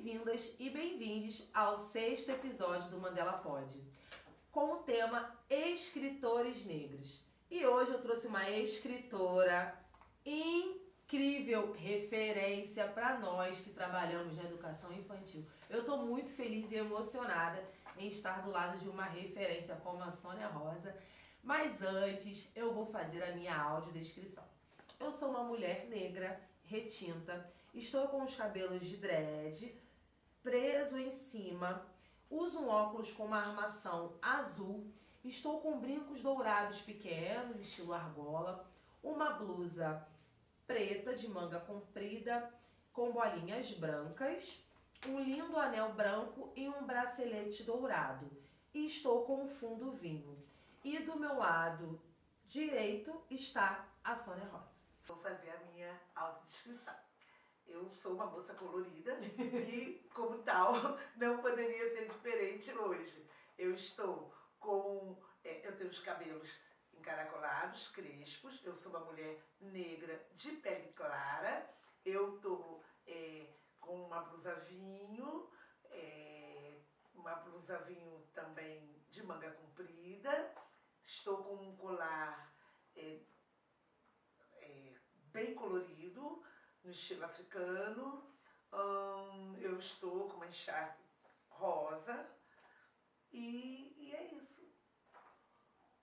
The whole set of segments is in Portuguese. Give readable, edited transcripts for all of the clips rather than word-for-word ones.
bem-vindas e bem-vindes ao 6º episódio do Mandela Pod, com o tema Escritores Negros. E hoje eu trouxe uma escritora incrível, referência para nós que trabalhamos na educação infantil. Eu estou muito feliz e emocionada em estar do lado de uma referência como a Sônia Rosa, mas antes eu vou fazer a minha audiodescrição. Eu sou uma mulher negra, retinta, estou com os cabelos de dread, preso em cima, uso um óculos com uma armação azul, estou com brincos dourados pequenos, estilo argola, uma blusa preta de manga comprida com bolinhas brancas, um lindo anel branco e um bracelete dourado. E estou com um fundo vinho. E do meu lado direito está a Sônia Rosa. Vou fazer a minha autodescrição. Eu sou uma moça colorida e, como tal, não poderia ser diferente hoje. Eu estou com... eu tenho os cabelos encaracolados, crespos. Eu sou uma mulher negra de pele clara. Eu estou com uma blusa vinho, também de manga comprida. Estou com um colar bem colorido, no estilo africano. Eu estou com uma encharpe rosa e é isso.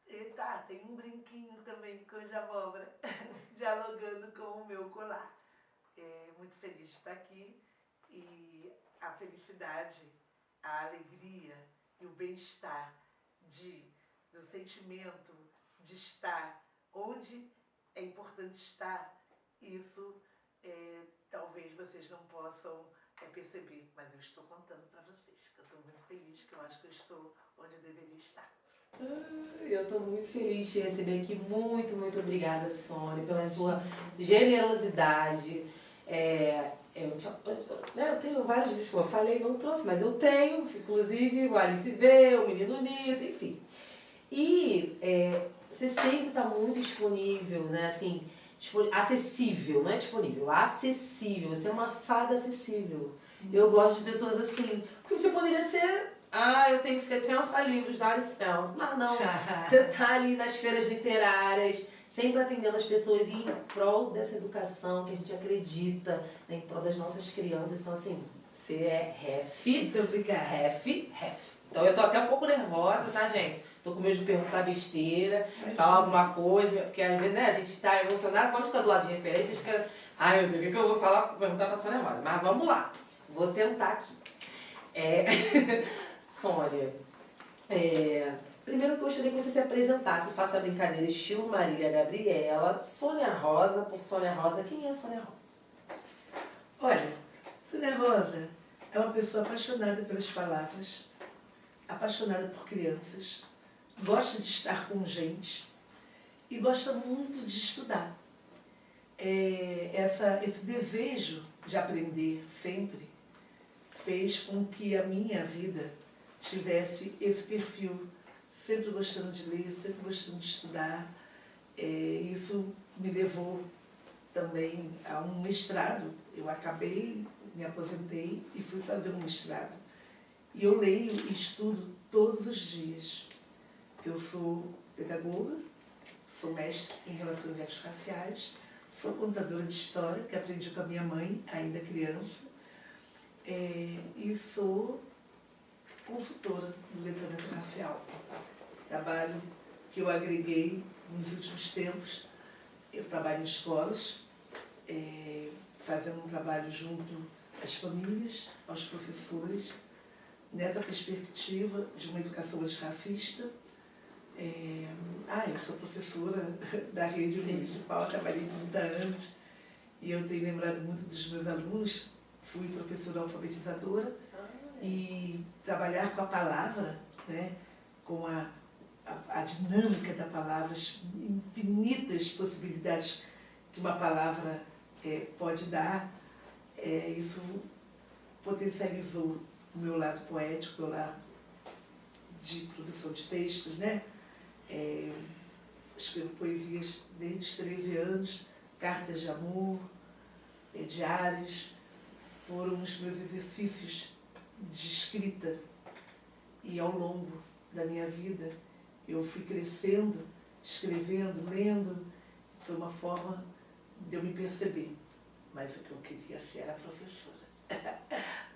E tem um brinquinho também de cor de abóbora, dialogando com o meu colar. Muito feliz de estar aqui e a felicidade, a alegria e o bem-estar do sentimento de estar onde é importante estar, isso talvez vocês não possam perceber, mas eu estou contando para vocês, que eu estou muito feliz, que eu acho que eu estou onde eu deveria estar. Eu estou muito feliz de te receber aqui. Muito obrigada, Sônia, pela sua generosidade. Eu tenho vários discos, eu falei, não trouxe, mas eu tenho, inclusive o Alice V, o Menino Nito, enfim. E você sempre está muito disponível, né, assim, acessível, não é disponível, acessível, você é uma fada acessível. Eu gosto de pessoas assim, porque você poderia ser, eu tenho 70 livros, dá licença. Não, você está ali nas feiras literárias, sempre atendendo as pessoas em prol dessa educação que a gente acredita, né, em prol das nossas crianças. Então, assim, você é ref. Muito obrigada. Ref. Então, eu tô até um pouco nervosa, tá, gente? Tô com medo de perguntar besteira, falar alguma coisa, porque às vezes, né, a gente tá emocionado, pode ficar do lado de referência e fica, ai meu Deus, o que eu vou perguntar pra Sônia Rosa? Mas vamos lá, vou tentar aqui. Sônia, primeiro eu gostaria que você se apresentasse, faça a brincadeira estilo Marília Gabriela, Sônia Rosa, por Sônia Rosa. Quem é Sônia Rosa? Olha, Sônia Rosa é uma pessoa apaixonada pelas palavras, apaixonada por crianças, gosta de estar com gente e gosta muito de estudar. Esse desejo de aprender sempre fez com que a minha vida tivesse esse perfil, sempre gostando de ler, sempre gostando de estudar. Isso me levou também a um mestrado. Eu me aposentei e fui fazer um mestrado. E eu leio e estudo todos os dias. Eu sou pedagoga, sou mestre em relações étnico-raciais, sou contadora de história, que aprendi com a minha mãe, ainda criança, e sou consultora do letramento racial. Trabalho que eu agreguei nos últimos tempos. Eu trabalho em escolas, fazendo um trabalho junto às famílias, aos professores, nessa perspectiva de uma educação antirracista. Eu sou professora da rede municipal, trabalhei 30 anos e eu tenho lembrado muito dos meus alunos. Fui professora alfabetizadora e trabalhar com a palavra, né, com a dinâmica da palavra, as infinitas possibilidades que uma palavra pode dar, isso potencializou o meu lado poético, o meu lado de produção de textos, né? Escrevo poesias desde os 13 anos, cartas de amor, diários, foram os meus exercícios de escrita. E ao longo da minha vida, eu fui crescendo, escrevendo, lendo. Foi uma forma de eu me perceber. Mas o que eu queria ser era professora.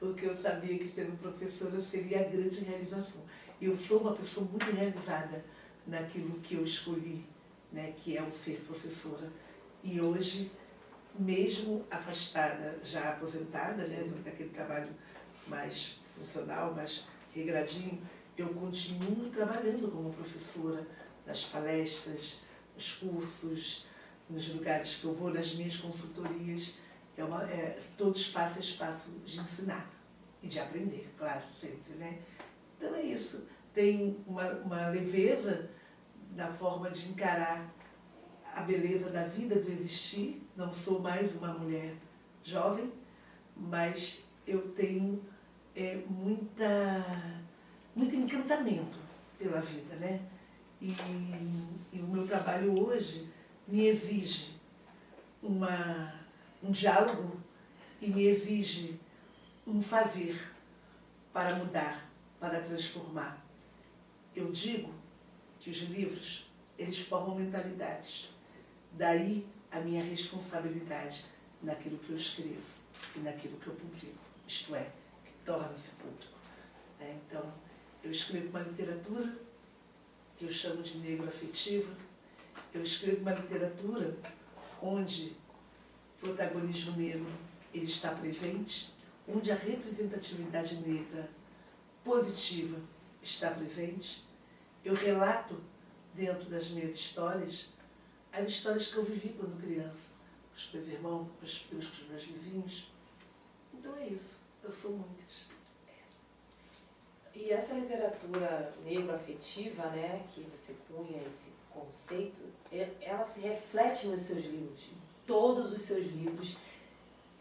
O que eu sabia que sendo professora seria a grande realização. Eu sou uma pessoa muito realizada naquilo que eu escolhi, né, que é o ser professora. E hoje, mesmo afastada, já aposentada, né, daquele trabalho mais funcional, mais regradinho, eu continuo trabalhando como professora nas palestras, nos cursos, nos lugares que eu vou, nas minhas consultorias. Todo espaço é espaço de ensinar e de aprender, claro, sempre, né? Então é isso. Tem uma leveza na forma de encarar a beleza da vida, do existir. Não sou mais uma mulher jovem, mas eu tenho muito encantamento pela vida, né? E o meu trabalho hoje me exige um diálogo e me exige um fazer para mudar, para transformar. Eu digo que os livros, eles formam mentalidades. Daí a minha responsabilidade naquilo que eu escrevo e naquilo que eu publico, isto é, que torna-se público. Então, eu escrevo uma literatura que eu chamo de negro-afetiva. Eu escrevo uma literatura onde o protagonismo negro ele está presente, onde a representatividade negra positiva está presente. Eu relato dentro das minhas histórias as histórias que eu vivi quando criança, com os meus irmãos, com os primos, com os meus vizinhos. Então é isso, eu sou muitas. E essa literatura negro-afetiva, né, que você cunha esse conceito, ela se reflete nos seus livros, em todos os seus livros.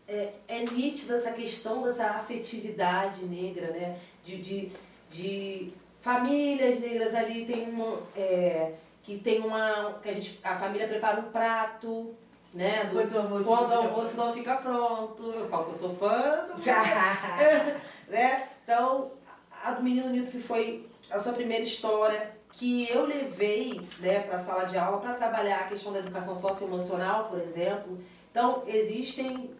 É nítida essa questão dessa afetividade negra, né, de famílias negras ali, que a família prepara um prato, né, quando o almoço não fica pronto. Eu falo que eu sou fã, né? Então, a do Menino Nito, que foi a sua primeira história, que eu levei, né, para a sala de aula para trabalhar a questão da educação socioemocional, por exemplo. Então, existem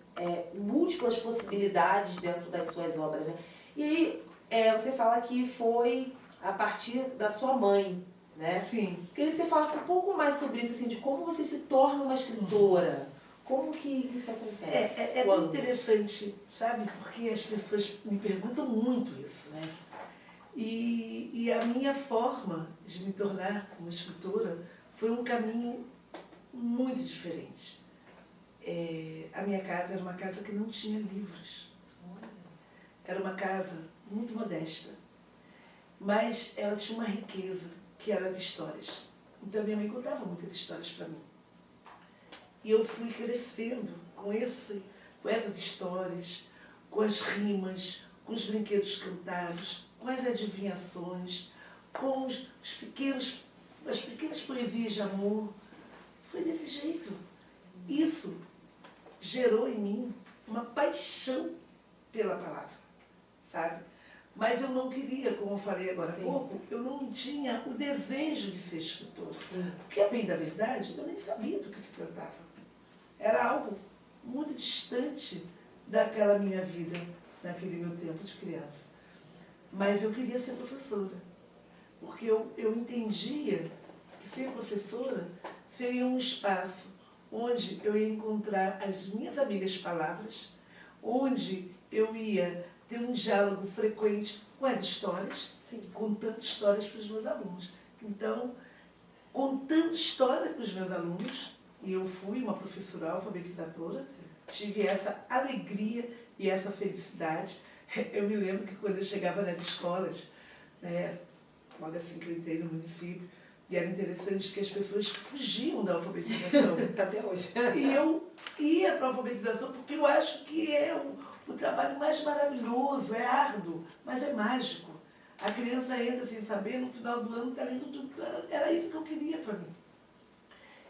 múltiplas possibilidades dentro das suas obras, né? E aí, você fala que foi a partir da sua mãe, né? Sim. Queria que você falasse um pouco mais sobre isso, assim, de como você se torna uma escritora. Como que isso acontece? É bem interessante, sabe? Porque as pessoas me perguntam muito isso, né? E a minha forma de me tornar uma escritora foi um caminho muito diferente. A minha casa era uma casa que não tinha livros. Era uma casa muito modesta, mas ela tinha uma riqueza, que era as histórias. Então minha mãe contava muitas histórias para mim. E eu fui crescendo com essas histórias, com as rimas, com os brinquedos cantados, com as adivinhações, com as pequenas poesias de amor. Foi desse jeito. Isso gerou em mim uma paixão pela palavra, sabe? Mas eu não queria, como eu falei agora há pouco, eu não tinha o desejo de ser escritora. Porque, a bem da verdade, eu nem sabia do que se tratava. Era algo muito distante daquela minha vida, naquele meu tempo de criança. Mas eu queria ser professora, porque eu entendia que ser professora seria um espaço onde eu ia encontrar as minhas amigas palavras, onde eu ia ter um diálogo frequente com as histórias, contando histórias para os meus alunos. Então, contando história para os meus alunos, e eu fui uma professora alfabetizadora, tive essa alegria e essa felicidade. Eu me lembro que quando eu chegava nas escolas, né, logo assim que eu entrei no município, e era interessante que as pessoas fugiam da alfabetização. Até hoje. E eu ia para a alfabetização porque eu acho que é o trabalho mais maravilhoso, é árduo, mas é mágico. A criança entra sem saber, no final do ano está lendo tudo. Era isso que eu queria para mim.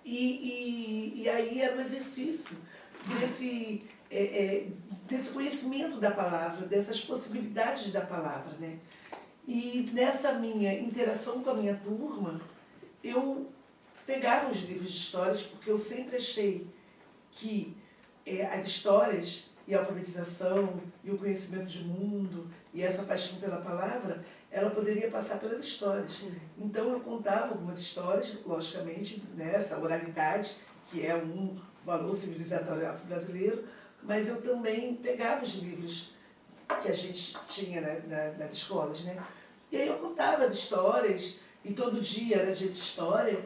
E aí era um exercício desse conhecimento da palavra, dessas possibilidades da palavra, né? E nessa minha interação com a minha turma, eu pegava os livros de histórias, porque eu sempre achei que as histórias e a alfabetização e o conhecimento de mundo e essa paixão pela palavra, ela poderia passar pelas histórias. Então eu contava algumas histórias, logicamente, né, essa oralidade, que é um valor civilizatório afro-brasileiro, mas eu também pegava os livros que a gente tinha nas escolas, né? E aí eu contava de histórias, e todo dia era dia de história.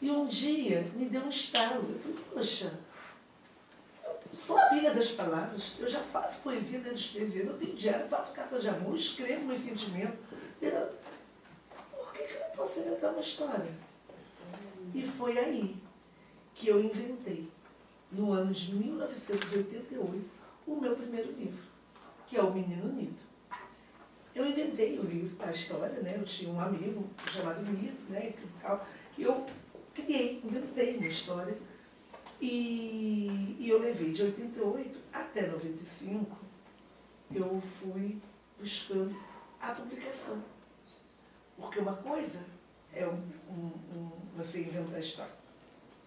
E um dia me deu um estalo. Eu falei, poxa, eu sou amiga das palavras, eu já faço poesia desde os 13 anos, eu tenho diário, faço carta de amor, escrevo meus sentimentos. Por que eu não posso inventar uma história? E foi aí que eu inventei, no ano de 1988, o meu primeiro livro, que é O Menino Nito. Eu inventei o livro, a história, né? Eu tinha um amigo chamado Nito, né? E eu inventei uma história. E eu levei de 88 até 95, eu fui buscando a publicação. Porque uma coisa é você inventar a história.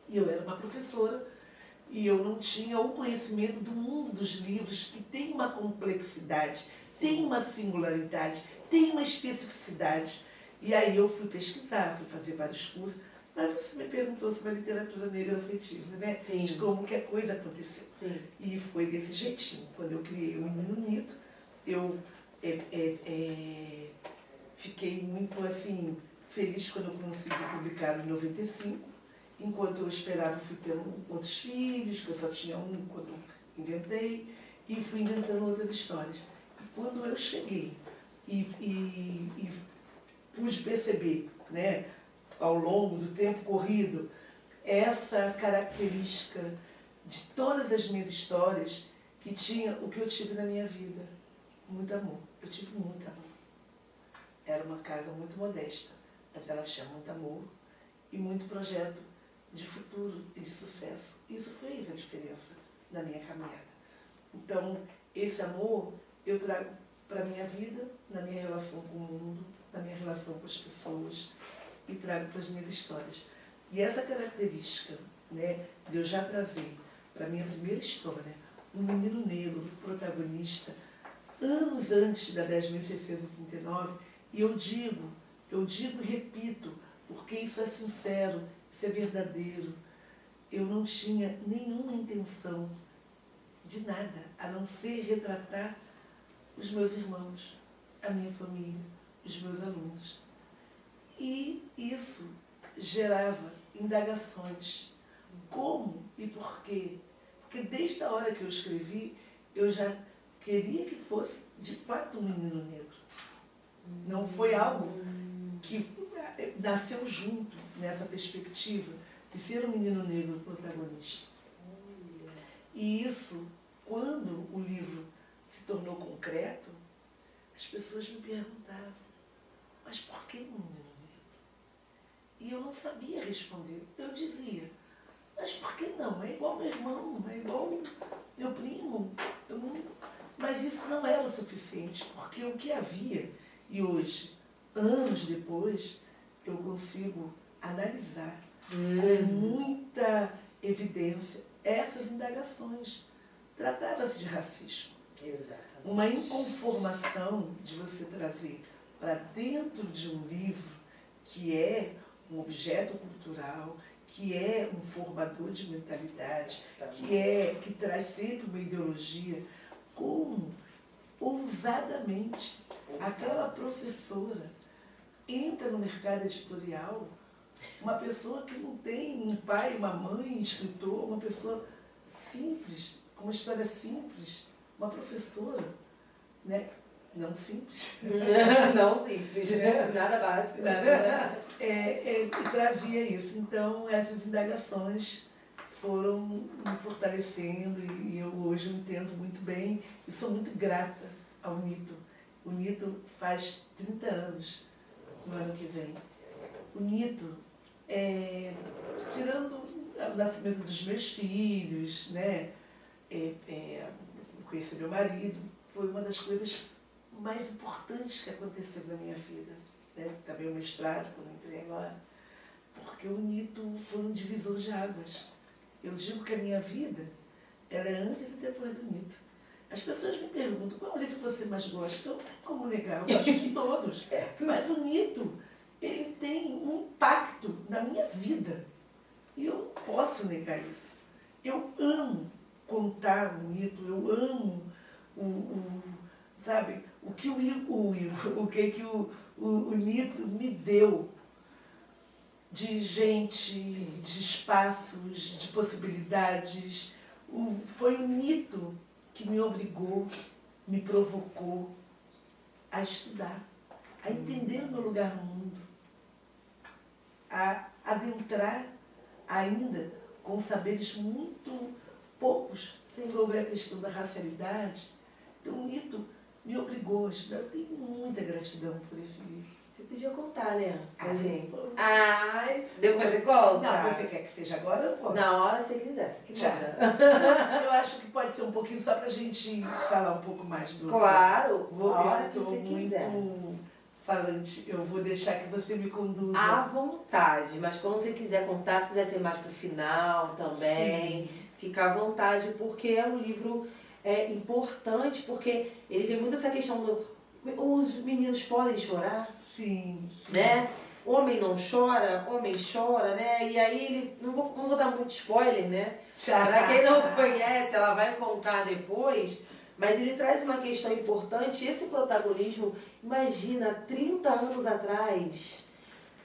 E eu era uma professora e eu não tinha o conhecimento do mundo dos livros, que tem uma complexidade, tem uma singularidade, tem uma especificidade. E aí eu fui pesquisar, fui fazer vários cursos. Mas você me perguntou sobre a literatura negra afetiva, né? Sim. De como que a coisa aconteceu. Sim. E foi desse jeitinho. Quando eu criei o Menino Nito, eu fiquei muito assim, feliz quando eu consegui publicar em 95. Enquanto eu esperava, fui tendo outros filhos, que eu só tinha um quando inventei, e fui inventando outras histórias. E quando eu cheguei e pude perceber, né, ao longo do tempo corrido, essa característica de todas as minhas histórias, que tinha o que eu tive na minha vida, muito amor. Eu tive muito amor. Era uma casa muito modesta, mas ela tinha muito amor e muito projeto de futuro e de sucesso. Isso fez a diferença na minha caminhada. Então, esse amor eu trago para a minha vida, na minha relação com o mundo, na minha relação com as pessoas, e trago para as minhas histórias. E essa característica, né, de eu já trazer para a minha primeira história um menino negro protagonista, anos antes da 10.639, e eu digo e repito, porque isso é sincero, isso é verdadeiro, eu não tinha nenhuma intenção de nada, a não ser retratar os meus irmãos, a minha família, os meus alunos. E isso gerava indagações. Como e por quê? Porque desde a hora que eu escrevi, eu já queria que fosse, de fato, um menino negro. Não foi algo que nasceu junto nessa perspectiva de ser um menino negro protagonista. E isso, quando o livro se tornou concreto, as pessoas me perguntavam, mas por que um menino negro? E eu não sabia responder. Eu dizia, mas por que não? É igual meu irmão, é igual meu primo. Mas isso não era o suficiente, porque o que havia, e hoje, anos depois, eu consigo analisar com muita evidência essas indagações. Tratava-se de racismo. Exatamente. Uma inconformação de você trazer para dentro de um livro que é um objeto cultural, que é um formador de mentalidade, que traz sempre uma ideologia, como ousadamente aquela professora entra no mercado editorial, uma pessoa que não tem um pai, uma mãe, escritor, uma pessoa simples, com uma história simples, uma professora, né? Não simples. Não simples, nada básico. E trazia isso. Então, essas indagações foram me fortalecendo e eu hoje entendo muito bem e sou muito grata ao Nito. O Nito faz 30 anos no ano que vem. O Nito, tirando o nascimento dos meus filhos, né? conhecer meu marido, foi uma das coisas mais importantes que aconteceu na minha vida. Né? Também o mestrado, quando entrei agora, porque o Nito foi um divisor de águas. Eu digo que a minha vida era antes e depois do Nito. As pessoas me perguntam, qual livro você mais gosta? Eu não tenho como negar, eu gosto de todos. Mas o Nito, ele tem um impacto na minha vida. E eu não posso negar isso. Eu amo contar o Nito, eu amo sabe, o que o Nito me deu de gente, sim, de espaços, de possibilidades. Foi o Nito que me obrigou, me provocou a estudar, a entender o meu lugar no mundo, a adentrar ainda com saberes muito poucos, sim, sobre a questão da racialidade. Então o Nito me obrigou a estudar. Eu tenho muita gratidão por esse livro. Você podia contar, né, pra gente? Foi. Ai, depois você conta? Não, você quer que seja agora? Eu conto. Na hora você quiser, você que Já. manda. Eu acho que pode ser um pouquinho só pra gente falar um pouco mais do... Claro, a hora que eu tô você muito quiser. falante, eu vou deixar que você me conduza. À vontade, mas quando você quiser contar, se quiser ser mais pro final também, sim, fica à vontade, porque é um livro importante, porque ele vê muito essa questão do... Os meninos podem chorar? Sim, sim. Né? Homem não chora, homem chora, né? E aí ele... Não vou dar muito spoiler, né? Pra quem não conhece, ela vai contar depois... Mas ele traz uma questão importante, esse protagonismo, imagina, 30 anos atrás,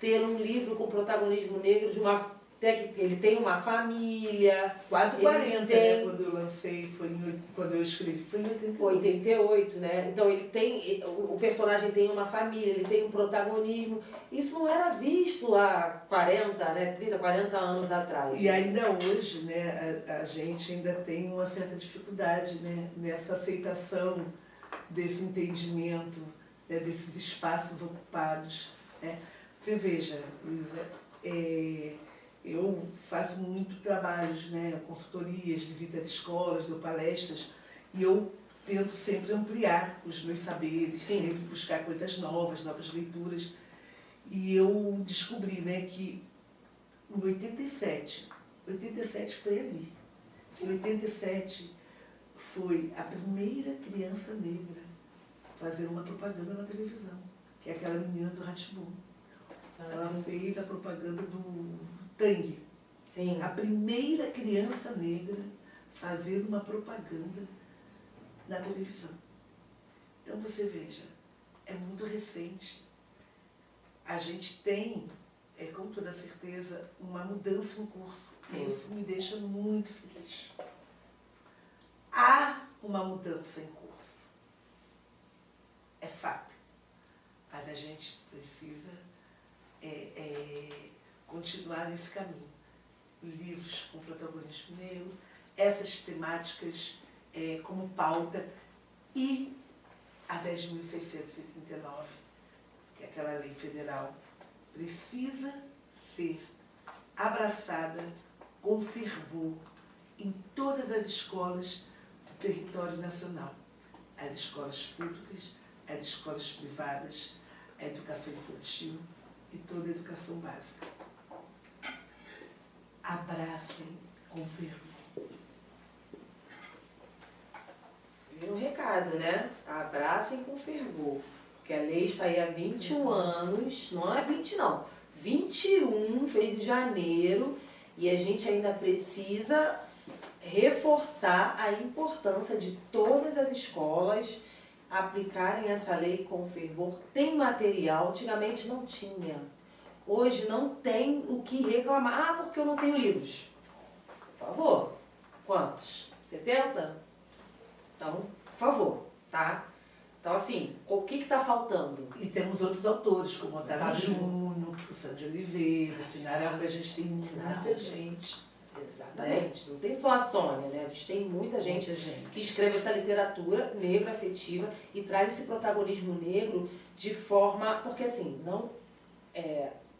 ter um livro com protagonismo negro de uma... Ele tem uma família... Quase 40, né? Quando eu lancei, quando eu escrevi, foi em 88. 88, né? Então ele tem... O personagem tem uma família, ele tem um protagonismo. Isso não era visto há 40, né? 30, 40 anos atrás. E ainda hoje, né? A gente ainda tem uma certa dificuldade, né? Nessa aceitação desse entendimento, né? Desses espaços ocupados, né? Você veja, Luísa, eu faço muito trabalhos, né, consultorias, visitas às escolas, dou palestras, e eu tento sempre ampliar os meus saberes, sim, sempre buscar coisas novas, novas leituras. E eu descobri, né, que em 87 foi ali. Em 87 foi a primeira criança negra a fazer uma propaganda na televisão, que é aquela menina do Rá-Tim-Bum. Ela fez a propaganda do Tang. Sim. A primeira criança negra fazendo uma propaganda na televisão. Então você veja, é muito recente. A gente tem, com toda certeza, uma mudança em curso. Sim. Isso me deixa muito feliz. Há uma mudança em curso. É fato. Mas a gente precisa continuar nesse caminho. Livros com protagonismo negro, essas temáticas como pauta, e a 10.639, que é aquela lei federal, precisa ser abraçada com fervor em todas as escolas do território nacional. As escolas públicas, as escolas privadas, a educação infantil e toda a educação básica. Abracem com fervor. Vira um recado, né? Abracem com fervor. Porque a lei está aí há 21 anos, não é 20 não, 21, fez em janeiro, e a gente ainda precisa reforçar a importância de todas as escolas aplicarem essa lei com fervor. Tem material, antigamente não tinha. Hoje não tem o que reclamar. Ah, porque eu não tenho livros. Por favor. Quantos? 70? Então, por favor, tá? Então, assim, o que está faltando? E temos outros autores, como Otávio Júnior, o Sandro Oliveira, Sinara, a gente tem muita gente. Exatamente. Não tem só a Sônia, né? A gente tem muita gente que escreve essa literatura negra afetiva e traz esse protagonismo negro de forma... Porque, assim, não...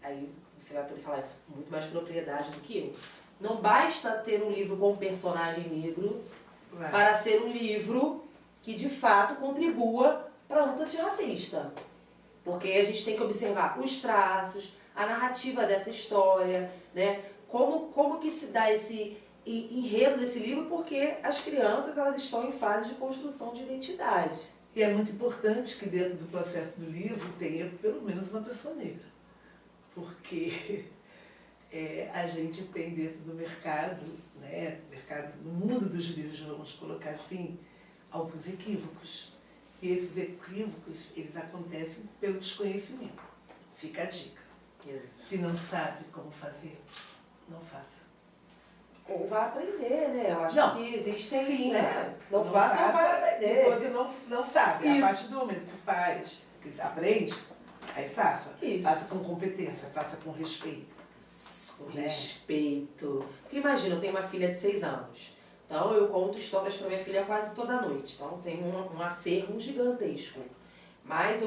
aí você vai poder falar isso com muito mais propriedade do que eu. Não basta ter um livro com um personagem negro Claro. para ser um livro que de fato contribua para a luta antirracista. Porque a gente tem que observar os traços, a narrativa dessa história, né? Como que se dá esse enredo desse livro, porque as crianças elas estão em fase de construção de identidade. E é muito importante que dentro do processo do livro tenha pelo menos uma pessoa negra. Porque a gente tem dentro do mercado, né, no mundo dos livros, vamos colocar assim, alguns equívocos. E esses equívocos, eles acontecem pelo desconhecimento. Fica a dica. Se não sabe como fazer, não faça. Ou vai aprender, né? Eu acho Não. que existem, Sim, né? Não faça, ou vai aprender. Enquanto não sabe. Isso. A partir do momento que faz, que aprende, aí faça. Isso. Faça com competência, faça com respeito. Com Né? respeito. Porque imagina, eu tenho uma filha de 6 anos. Então eu conto histórias para minha filha quase toda noite. Então tem um acervo gigantesco. Mas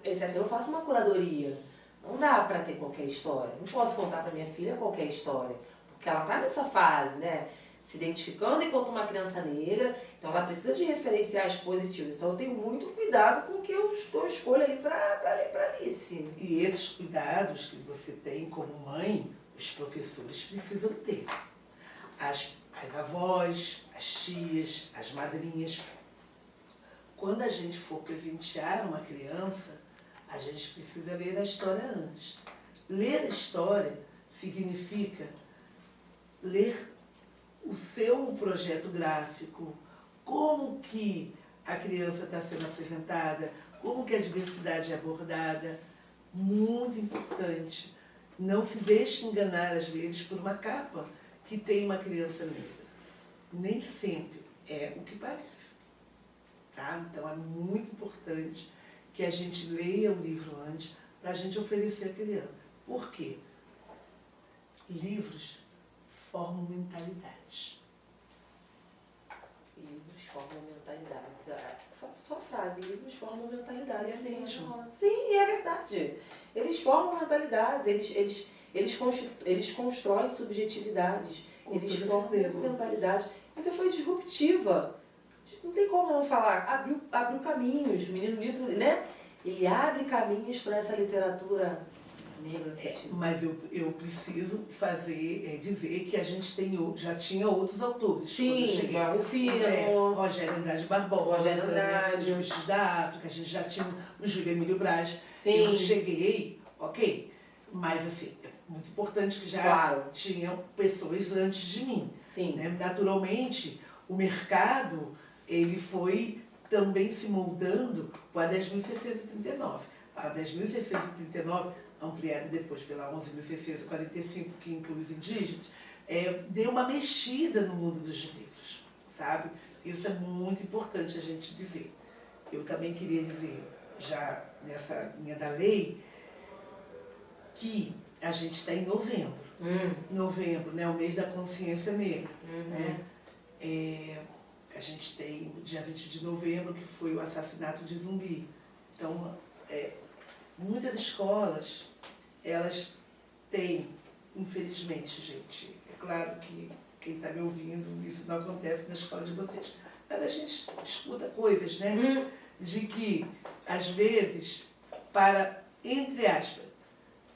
esse acervo eu faço uma curadoria. Não dá para ter qualquer história. Não posso contar para minha filha qualquer história. Porque ela está nessa fase, né? Se identificando enquanto uma criança negra. Então ela precisa de referenciais positivos. Então eu tenho muito cuidado com o que eu escolho ali para ler para Alice. E esses cuidados que você tem como mãe, os professores precisam ter. As avós, as tias, as madrinhas. Quando a gente for presentear uma criança, a gente precisa ler a história antes. Ler a história significa ler o seu projeto gráfico, como que a criança está sendo apresentada, como que a diversidade é abordada. Muito importante. Não se deixe enganar, às vezes, por uma capa que tem uma criança negra. Nem sempre é o que parece. Tá? Então é muito importante que a gente leia o livro antes para a gente oferecer à criança. Por quê? Livros formam mentalidades. Livros formam mentalidades. Só frase, livros formam mentalidades. É mesmo. Sim, é verdade. Eles formam mentalidades, eles constroem subjetividades, eles formam mentalidades. Você foi disruptiva. Não tem como não falar. Abriu caminhos. O Menino Nito, né? Ele abre caminhos para essa literatura negra. Mas eu preciso dizer que a gente já tinha outros autores. Sim, já Rufino, Rogério Andrade Barbosa, Rogério Andrade, Os Bichos da África, a gente já tinha o Júlio Emílio Braz. Sim. Eu cheguei, ok, mas assim, é muito importante que já tinham pessoas antes de mim. Sim. Né? Naturalmente, o mercado ele foi também se moldando com a 10.639. A 10.639, ampliada depois pela 11.645, que inclui os indígenas, deu uma mexida no mundo dos livros, sabe? Isso é muito importante a gente dizer. Eu também queria dizer, já nessa linha da lei, que a gente está em novembro. Novembro, né? O mês da consciência negra. Né? A gente tem o dia 20 de novembro, que foi o assassinato de Zumbi. Então, muitas escolas, elas têm, infelizmente, gente, é claro que quem está me ouvindo, isso não acontece na escola de vocês, mas a gente escuta coisas, né? De que, às vezes, para, entre aspas,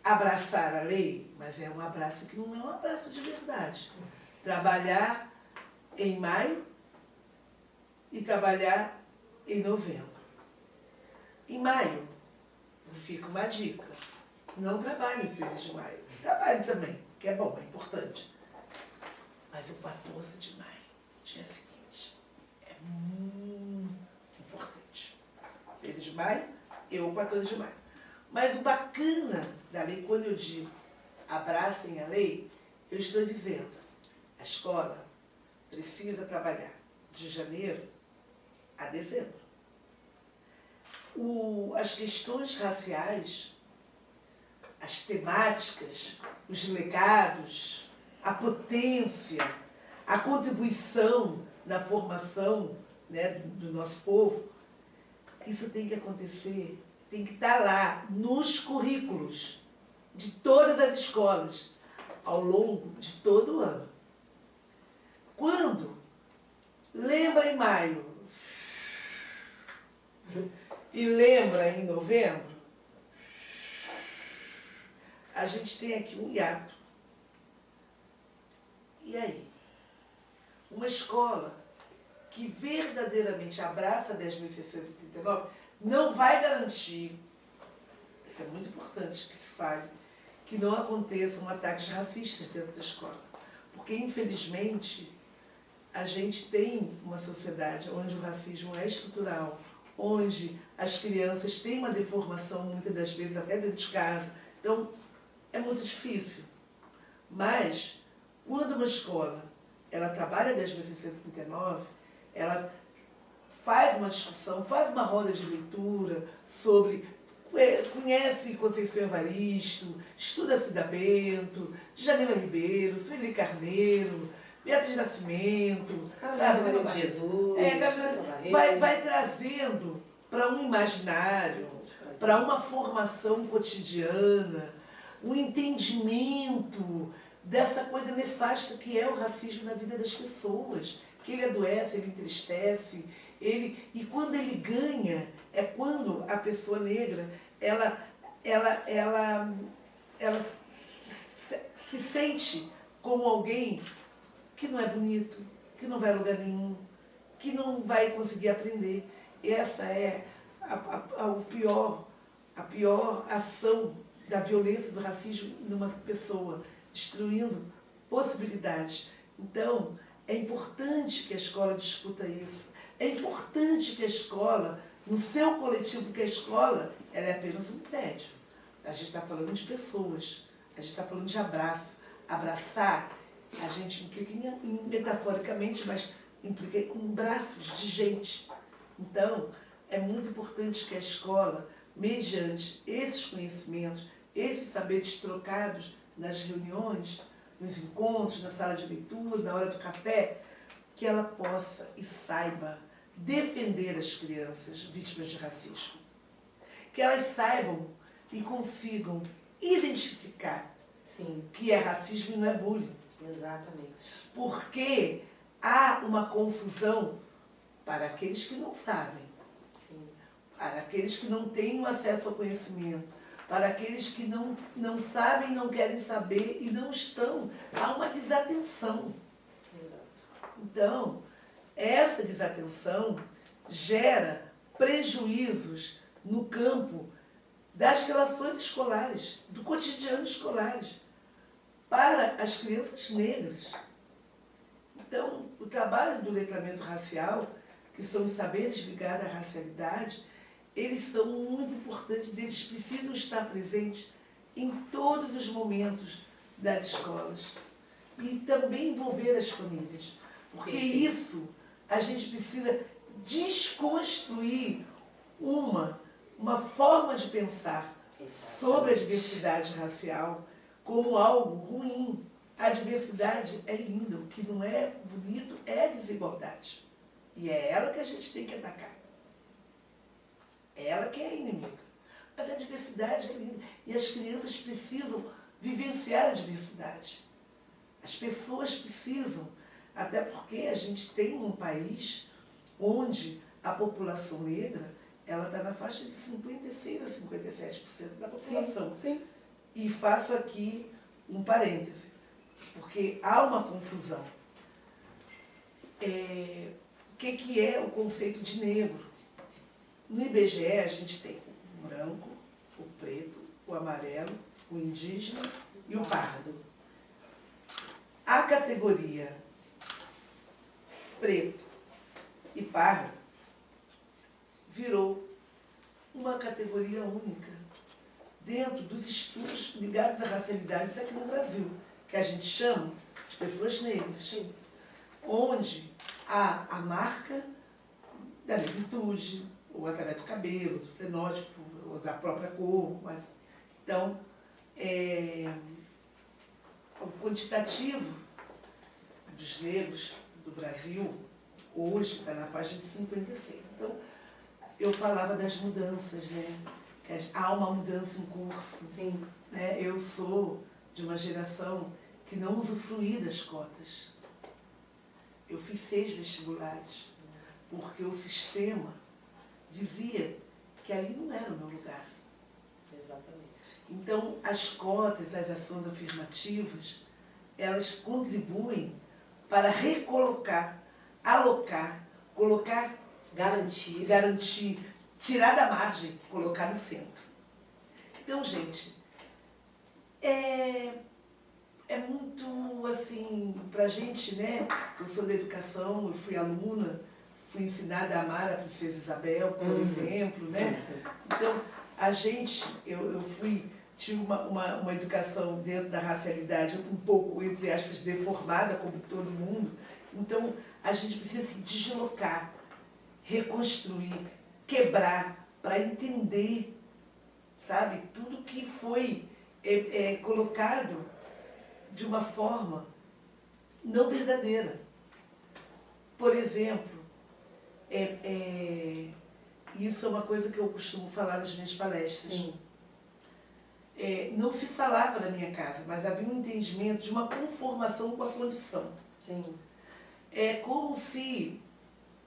abraçar a lei, mas é um abraço que não é um abraço de verdade. Trabalhar em maio e trabalhar em novembro. Em maio, fica uma dica. Não trabalhe no 13 de maio. Trabalhe também, que é bom, é importante. Mas o 14 de maio, dia seguinte, é muito importante. 13 de maio e o 14 de maio. Mas o bacana da lei, quando eu digo abracem a lei, eu estou dizendo, a escola precisa trabalhar de janeiro a dezembro. As questões raciais, as temáticas, os legados, a potência, a contribuição na formação, né, do nosso povo, isso tem que acontecer, tem que estar lá nos currículos de todas as escolas ao longo de todo o ano. Quando lembra em maio e lembra em novembro, a gente tem aqui um hiato. E aí? Uma escola que verdadeiramente abraça 10.639 não vai garantir, isso é muito importante que se fale, que não aconteçam ataques racistas dentro da escola. Porque, infelizmente, a gente tem uma sociedade onde o racismo é estrutural, onde as crianças têm uma deformação, muitas das vezes, até dentro de casa. Então, é muito difícil. Mas, quando uma escola ela trabalha 10.639, ela faz uma discussão, faz uma roda de leitura sobre... Conhece Conceição Evaristo, estuda Cida Bento, Jamila Ribeiro, Sueli Carneiro, Beatriz Nascimento, Carolina de Jesus, vai trazendo para um imaginário, para uma formação cotidiana, um entendimento dessa coisa nefasta que é o racismo na vida das pessoas, que ele adoece, ele entristece, e quando ele ganha, é quando a pessoa negra, ela se sente como alguém que não é bonito, que não vai a lugar nenhum, que não vai conseguir aprender. Essa é a pior ação da violência, do racismo numa pessoa, destruindo possibilidades. Então, é importante que a escola discuta isso. É importante que a escola, no seu coletivo, porque a escola ela é apenas um prédio. A gente está falando de pessoas, a gente está falando de abraço. Abraçar, a gente implica metaforicamente, mas implica em braços de gente. Então, é muito importante que a escola, mediante esses conhecimentos, esses saberes trocados nas reuniões, nos encontros, na sala de leitura, na hora do café, que ela possa e saiba defender as crianças vítimas de racismo. Que elas saibam e consigam identificar que é racismo e não é bullying. Exatamente. Porque há uma confusão para aqueles que não sabem, para aqueles que não têm acesso ao conhecimento, para aqueles que não sabem, não querem saber e não estão. Há uma desatenção. Então, essa desatenção gera prejuízos no campo das relações escolares, do cotidiano escolares, para as crianças negras. Então, o trabalho do letramento racial, que são os saberes ligados à racialidade, eles são muito importantes, eles precisam estar presentes em todos os momentos das escolas. E também envolver as famílias. Porque isso, a gente precisa desconstruir uma forma de pensar sobre a diversidade racial como algo ruim. A diversidade é linda, o que não é bonito é a desigualdade. E é ela que a gente tem que atacar. É ela que é a inimiga. Mas a diversidade é linda. E as crianças precisam vivenciar a diversidade. As pessoas precisam, até porque a gente tem um país onde a população negra ela está na faixa de 56% a 57% da população. Sim. E faço aqui um parêntese, porque há uma confusão. O que é o conceito de negro? No IBGE a gente tem o branco, o preto, o amarelo, o indígena e o pardo. A categoria preto e pardo virou uma categoria única dentro dos estudos ligados à racialidade aqui no Brasil, que a gente chama de pessoas negras, onde há a marca da negritude, ou através do cabelo, do fenótipo, ou da própria cor. Mas, então, o quantitativo dos negros do Brasil hoje está na faixa de 56. Então, eu falava das mudanças, né? Que há uma mudança em curso. Sim. Né? Eu sou de uma geração que não usufrui das cotas. Eu fiz 6 vestibulares, porque o sistema dizia que ali não era o meu lugar. Exatamente. Então, as cotas, as ações afirmativas, elas contribuem para recolocar, alocar, colocar, garantir, tirar da margem, colocar no centro. Então, gente, é muito assim, pra gente, né? Eu sou da educação, eu fui aluna, fui ensinada a amar a Princesa Isabel, por exemplo, né? Então, a gente, eu tive uma educação dentro da racialidade um pouco, entre aspas, deformada, como todo mundo. Então, a gente precisa se deslocar, reconstruir, quebrar, para entender, sabe, tudo que foi colocado de uma forma não verdadeira. Por exemplo, isso é uma coisa que eu costumo falar nas minhas palestras. Sim. Não se falava na minha casa, mas havia um entendimento de uma conformação com a condição. Sim. É como se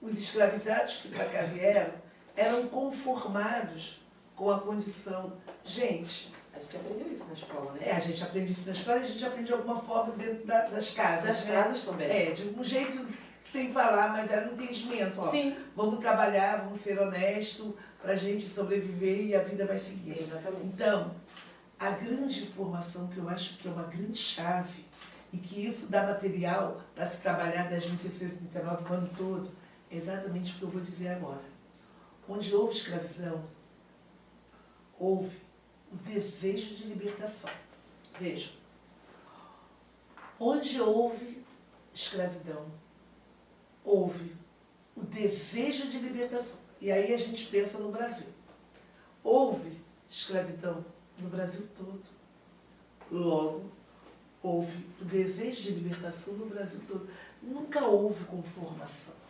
os escravizados que para cá vieram eram conformados com a condição. Gente, A gente aprendeu isso na escola, né? a gente aprende isso na escola e a gente aprende de alguma forma dentro das casas. Das casas também. De um jeito sem falar, mas era um entendimento. Ó, Sim. vamos trabalhar, vamos ser honestos para a gente sobreviver e a vida vai seguir. Exatamente. Então, a grande informação que eu acho que é uma grande chave e que isso dá material para se trabalhar 10.639 o ano todo, é exatamente o que eu vou dizer agora. Onde houve escravidão, houve o desejo de libertação. Vejam, onde houve escravidão, houve o desejo de libertação. E aí a gente pensa no Brasil. Houve escravidão no Brasil todo. Logo, houve o desejo de libertação no Brasil todo. Nunca houve conformação.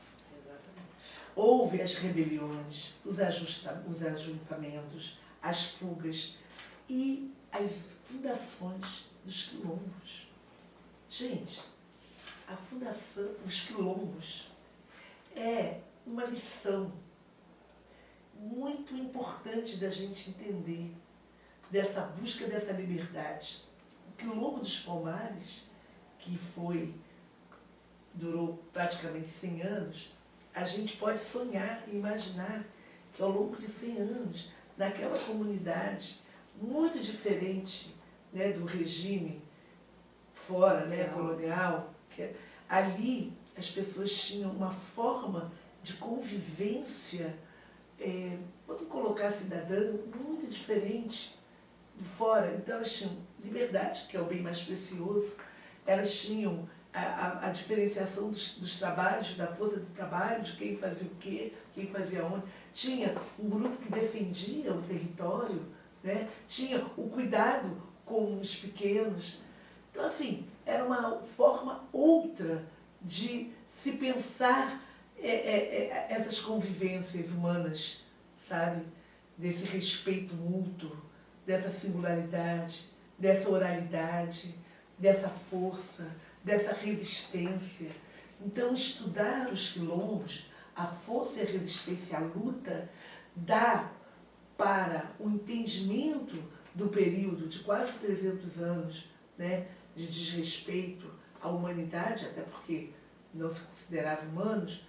Houve as rebeliões, os ajuntamentos, as fugas e as fundações dos quilombos. Gente, a fundação, os quilombos, é uma lição muito importante da gente entender dessa busca dessa liberdade. O Quilombo dos Palmares, que durou praticamente 100 anos, a gente pode sonhar e imaginar que ao longo de 100 anos, naquela comunidade muito diferente, né, do regime fora, né, colonial, ali as pessoas tinham uma forma de convivência, vamos colocar cidadã, muito diferente de fora. Então elas tinham liberdade, que é o bem mais precioso, elas tinham a diferenciação dos trabalhos, da força do trabalho, de quem fazia o quê, quem fazia onde. Tinha um grupo que defendia o território, né? Tinha o cuidado com os pequenos. Então, assim, era uma forma outra de se pensar essas convivências humanas, sabe? Desse respeito mútuo, dessa singularidade, dessa oralidade, dessa força, dessa resistência. Então, estudar os quilombos, a força e a resistência, a luta, dá para o entendimento do período de quase 300 anos, né, de desrespeito à humanidade, até porque não se considerava humanos,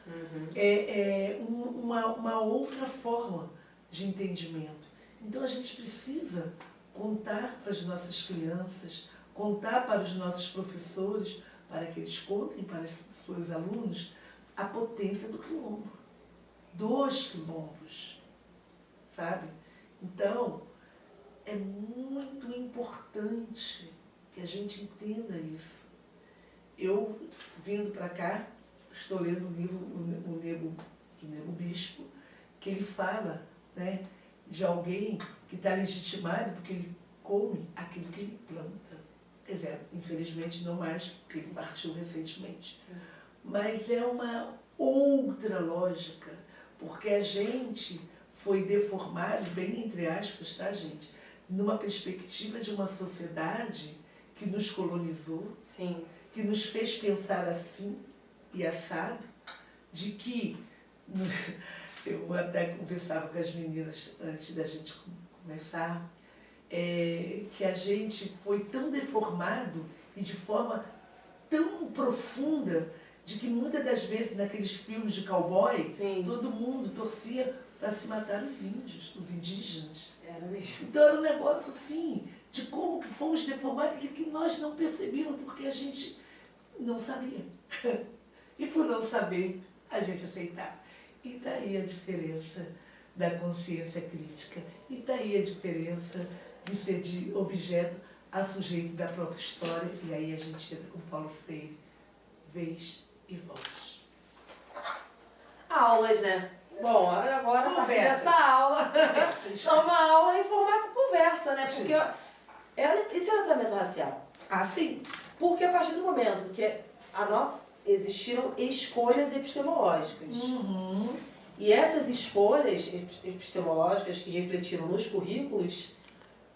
uma outra forma de entendimento. Então, a gente precisa contar para as nossas crianças, contar para os nossos professores, para que eles contem para os seus alunos a potência do quilombo, dos quilombos, sabe? Então, é muito importante que a gente entenda isso. Eu, vindo para cá, estou lendo o livro O Nego Bispo, que ele fala, né, de alguém que está legitimado porque ele come aquilo que ele planta. Quer dizer, infelizmente não mais, porque ele partiu recentemente. Sim. Mas é uma outra lógica, porque a gente foi deformado, bem entre aspas, tá, gente? Numa perspectiva de uma sociedade que nos colonizou, sim, que nos fez pensar assim, e assado, de que eu até conversava com as meninas antes da gente começar, que a gente foi tão deformado e de forma tão profunda, de que muitas das vezes naqueles filmes de cowboy, Sim. todo mundo torcia para se matar os índios, os indígenas. Era mesmo. Então era um negócio assim, de como que fomos deformados e que nós não percebíamos porque a gente não sabia. E por não saber, a gente aceitava. E daí a diferença da consciência crítica. E daí a diferença de ser de objeto a sujeito da própria história. E aí a gente entra com Paulo Freire, vez e voz. Aulas, né? Bom, agora a partir Conversas. dessa aula, é uma aula em formato conversa, né? Sim. Porque isso é tratamento racial. Ah, sim. Porque a partir do momento que existiram escolhas epistemológicas. Uhum. E essas escolhas epistemológicas que refletiram nos currículos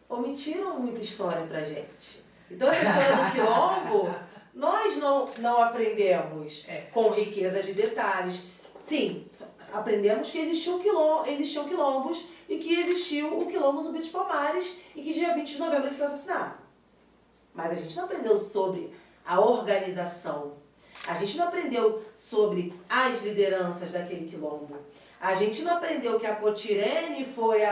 omitiram muita história pra gente. Então essa história do quilombo, nós não aprendemos com riqueza de detalhes. Sim, aprendemos que existiam quilombos e que existiu o quilombo Zumbi dos Palmares e que dia 20 de novembro ele foi assassinado. Mas a gente não aprendeu sobre a organização. A gente não aprendeu sobre as lideranças daquele quilombo. A gente não aprendeu que a Cotirene foi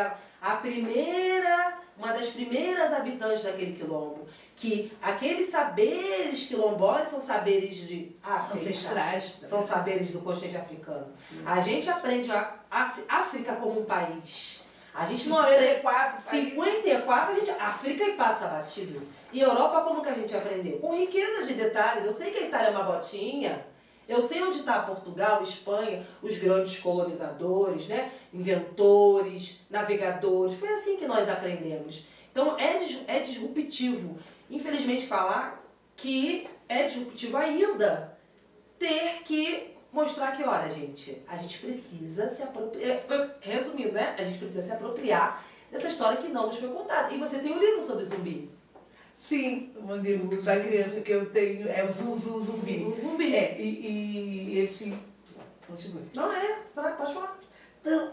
uma das primeiras habitantes daquele quilombo. Que aqueles saberes quilombolas são saberes de África, Ancestrais. são saberes do continente africano. Sim. A gente aprende a África como um país. A gente não aprende... 54, a gente... África e passa batido. E Europa, como que a gente aprendeu? Com riqueza de detalhes. Eu sei que a Itália é uma botinha. Eu sei onde está Portugal, Espanha, os grandes colonizadores, né? Inventores, navegadores. Foi assim que nós aprendemos. Então é disruptivo. Infelizmente falar que é disruptivo ainda ter que mostrar que, olha, gente, a gente precisa se apropriar, resumindo, né? A gente precisa se apropriar dessa história que não nos foi contada. E você tem um livro sobre zumbi. Sim, o livro da criança que eu tenho é o Zumbi. Zumbi. E esse... Continue. Não pode falar. Não,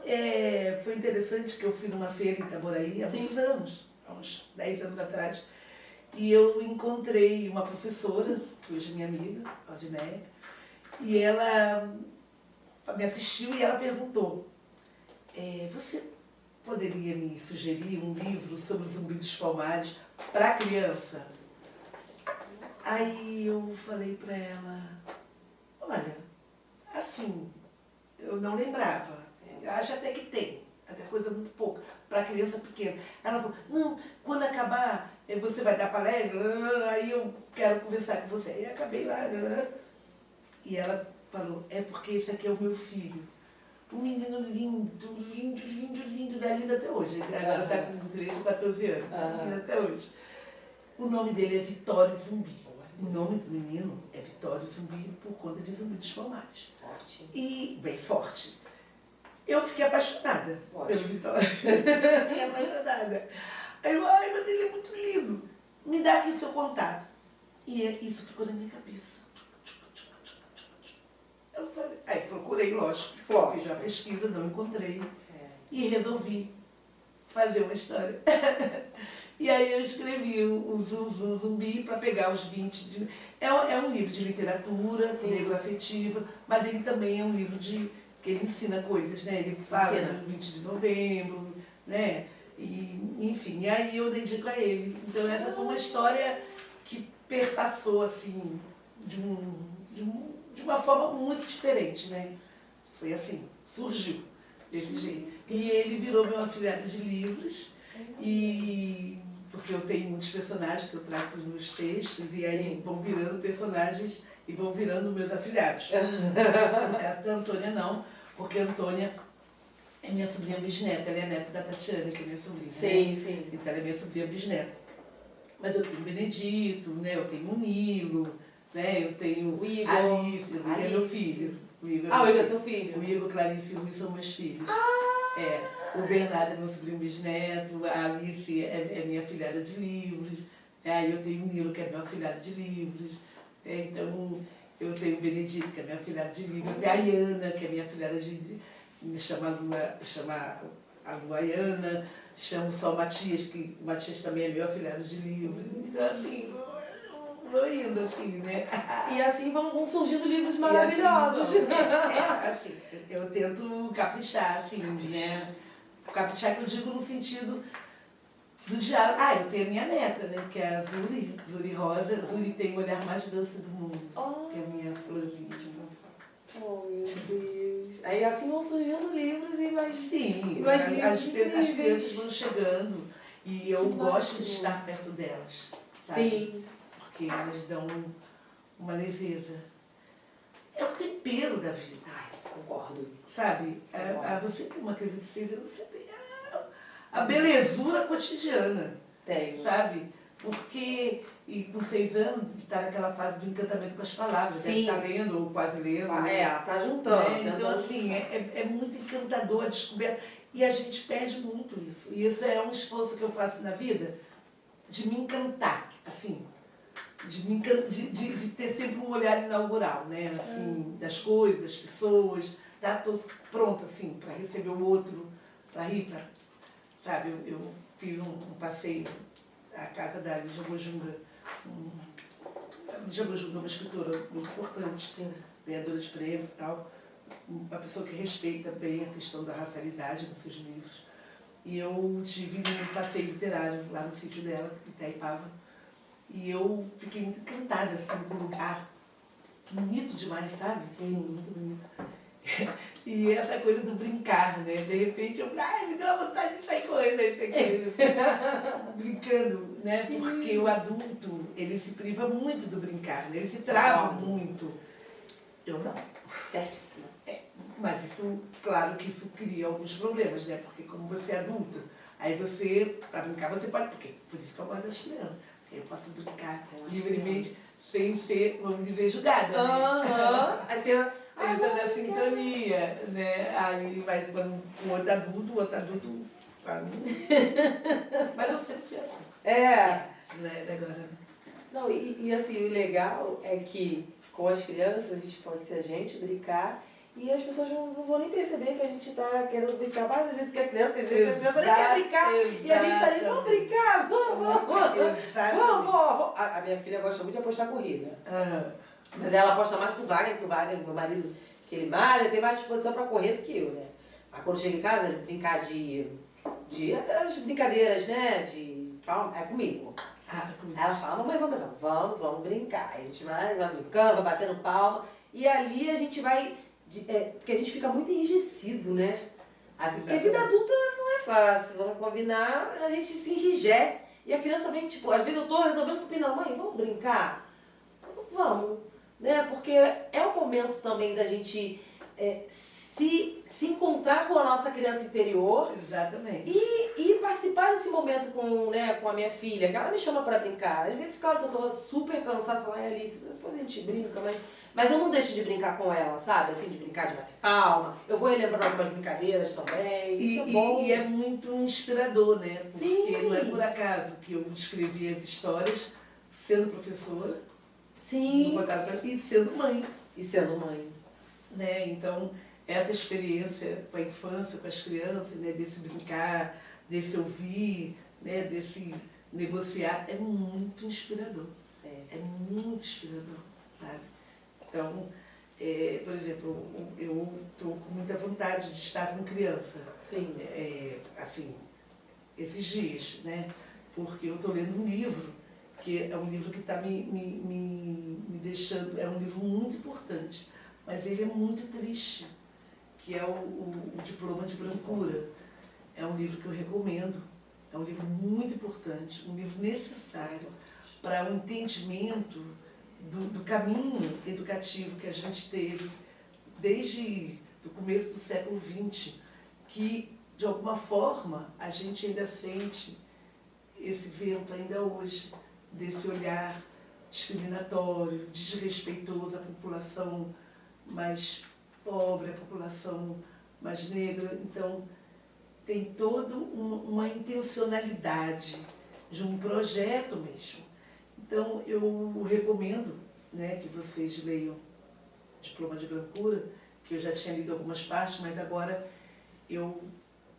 foi interessante que eu fui numa feira em Itaboraí há muitos anos, há uns 10 anos atrás, e eu encontrei uma professora, que hoje é minha amiga, Aldineia, e ela me assistiu e ela perguntou, você poderia me sugerir um livro sobre o Zumbi dos Palmares para criança? Aí eu falei para ela, olha, assim, eu não lembrava. Eu acho até que tem, mas é coisa muito pouca, para criança pequena. Ela falou, não, quando acabar, você vai dar palestra, aí eu quero conversar com você. Aí eu acabei lá, e ela falou, é porque esse aqui é o meu filho. Um menino lindo, lindo, lindo, lindo, né? Lindo até hoje. Ele agora está com 13, 14 anos, lindo até hoje. O nome dele é Vitório Zumbi. O nome do menino é Vitório Zumbi por conta de Zumbi dos Palmares. Forte. E, bem, forte. Eu fiquei apaixonada pelo Vitório. Fiquei apaixonada. Aí eu, ai, mas ele é muito lindo. Me dá aqui o seu contato. E isso ficou na minha cabeça. Eu falei, aí procurei, lógico. Fiz uma pesquisa, não encontrei. E resolvi fazer uma história. E aí eu escrevi o Zumbi para pegar os 20 É um livro de literatura, negro afetiva, mas ele também é um livro que ele ensina coisas, né? Ele fala do 20 de novembro, né? E, enfim, e aí eu dedico a ele. Então essa foi uma história que perpassou, assim, de uma forma muito diferente, né? Foi assim, surgiu desse jeito. E ele virou meu afilhado de livros, porque eu tenho muitos personagens que eu trago nos meus textos, e aí vão virando personagens e vão virando meus afilhados. No caso da Antônia, não, porque a Antônia é minha sobrinha bisneta, ela é neta da Tatiana, que é minha sobrinha. Sim, né? sim. Então ela é minha sobrinha bisneta. Mas eu tenho o Benedito, né? Eu tenho o Nilo, né? Eu tenho o Igor. Alice, o Igor é meu filho. O Igor é seu filho? O Igor, Clarice e o Luiz são meus filhos. O Bernardo é meu sobrinho bisneto, a Alice é minha afilhada de livros, aí eu tenho o Nilo, que é meu afilhado de livros. Então, Eu tenho Benedito, que é minha afilhada de livro. Eu tenho a Iana, que é minha afilhada de... Me chama a Luaiana. Chamo só o Matias, que o Matias também é meu afilhado de livros. Então, assim, vou indo, assim, né? E assim vão surgindo livros maravilhosos. Assim, eu tento caprichar, assim, né? Caprichar que eu digo no sentido do diálogo. Ah, eu tenho a minha neta, né? Que é a Zuri Rosa. Zuri tem o olhar mais doce do mundo, que é a minha florzinha de fofo. Oh, meu Deus. Aí assim vão surgindo livros e mais... Sim, e mais as livros crianças vão chegando e eu Que gosto máximo. de estar perto delas, sabe? Sim. Porque elas dão uma leveza. É o tempero da vida, Ai, concordo. sabe? Você tem uma criança de 6 anos, você tem a belezura cotidiana, Tenho. sabe? Porque, e com 6 anos, de estar naquela fase do encantamento com as palavras, Sim. deve estar lendo ou quase lendo. Ela tá juntando. Né? Então, assim, é muito encantador a descoberta. E a gente perde muito isso. E isso é um esforço que eu faço na vida, de me encantar, assim. De ter sempre um olhar inaugural, né? Assim, das coisas, das pessoas. Tá? Tô pronta, assim, para receber o outro, para rir, sabe? Eu fiz um passeio à casa da Lígia Bojunga. Lígia Bojunga é uma escritora muito importante, Sim. ganhadora de prêmios e tal. Uma pessoa que respeita bem a questão da racialidade nos seus livros. E eu tive um passeio literário lá no sítio dela, em Itaipava. E eu fiquei muito encantada, assim, com o lugar. Bonito demais, sabe? Sim, muito bonito. E essa coisa do brincar, né? De repente eu falei, me deu uma vontade de sair correndo aí, brincando, né? Porque o adulto, ele se priva muito do brincar, né? Ele se trava muito. Eu não. Certíssimo. Mas isso, claro que isso cria alguns problemas, né? Porque como você é adulta, aí você, para brincar, você pode, porque por isso que eu gosto das crianças. Porque eu posso brincar livremente, sem ser, vamos dizer, julgada, né? Aí você... Entra na sintonia, né? Aí, mas quando o outro adulto, sabe? Mas eu sempre fui assim. Né? Agora. Não, e assim, o legal é que com as crianças a gente pode ser a gente, brincar, e as pessoas não vão nem perceber que a gente tá querendo brincar mais às vezes que a criança, que às vezes a criança nem quer brincar. E a gente tá ali, vamos brincar, vamos. A minha filha gosta muito de apostar corrida. Mas ela aposta mais pro Wagner, porque o Wagner, meu marido, que ele malha, tem mais disposição pra correr do que eu, né? Aí quando chega em casa, brincar de aquelas brincadeiras, né? É comigo. Ela fala, mamãe, vamos brincar. Vamos brincar. Aí a gente vai brincando, vai batendo palma. E ali a gente vai... porque a gente fica muito enrijecido, né? Porque a vida adulta não é fácil, vamos combinar, a gente se enrijece. E a criança vem, tipo, às vezes eu tô resolvendo com o Pina, mãe, vamos brincar? Vamos, né? Porque é o momento também da gente se encontrar com a nossa criança interior. Exatamente. E participar desse momento com a minha filha, que ela me chama pra brincar. Às vezes, claro que eu tô super cansada, falo, ai Alice, depois a gente brinca, mas eu não deixo de brincar com ela, sabe? Assim, de brincar, de bater palma. Eu vou relembrando algumas brincadeiras também. Isso é bom. E é muito inspirador, né? Porque Sim. não é por acaso que eu escrevi as histórias sendo professora. Sim. E sendo mãe. E sendo mãe. Né? Então, essa experiência com a infância, com as crianças, né? Desse brincar, desse ouvir, né? Desse negociar, é muito inspirador. É muito inspirador, sabe? Então, por exemplo, eu estou com muita vontade de estar com criança. Sim. Assim, esses dias, né? Porque eu estou lendo um livro, que é um livro que está me deixando... É um livro muito importante, mas ele é muito triste, que é o Diploma de Brancura. É um livro que eu recomendo. É um livro muito importante, um livro necessário para o entendimento do caminho educativo que a gente teve desde o começo do século XX, que, de alguma forma, a gente ainda sente esse vento ainda hoje, desse olhar discriminatório, desrespeitoso à população mais pobre, à população mais negra. Então, tem toda uma intencionalidade de um projeto mesmo. Então, eu recomendo, né, que vocês leiam Diploma de Brancura, que eu já tinha lido algumas partes, mas agora eu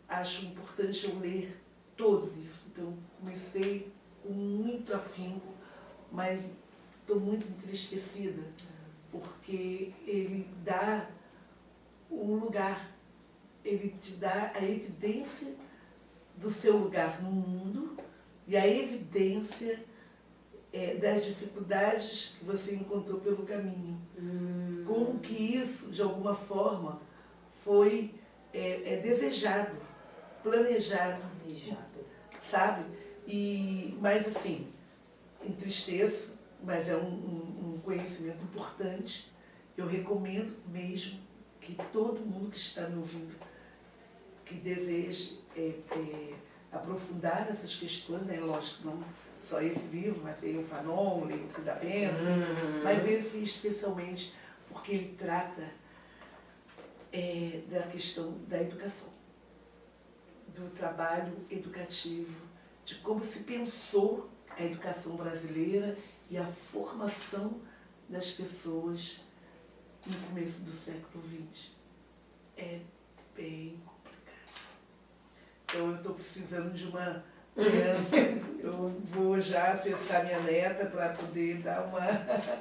acho importante eu ler todo o livro. Então, comecei com muito afinco, mas estou muito entristecida, porque ele dá um lugar, ele te dá a evidência do seu lugar no mundo e a evidência das dificuldades que você encontrou pelo caminho. Como que isso, de alguma forma, foi desejado, planejado, sabe? Mas assim, entristeço, mas é um conhecimento importante. Eu recomendo mesmo que todo mundo que está me ouvindo, que deseje aprofundar essas questões, né? Lógico, não só esse livro, mas tem o Fanon, tem o Cida Bento, mas esse especialmente porque ele trata da questão da educação, do trabalho educativo, de como se pensou a educação brasileira e a formação das pessoas no começo do século XX. É bem complicado. Então eu estou precisando de uma criança. Eu vou já acessar minha neta para poder dar uma...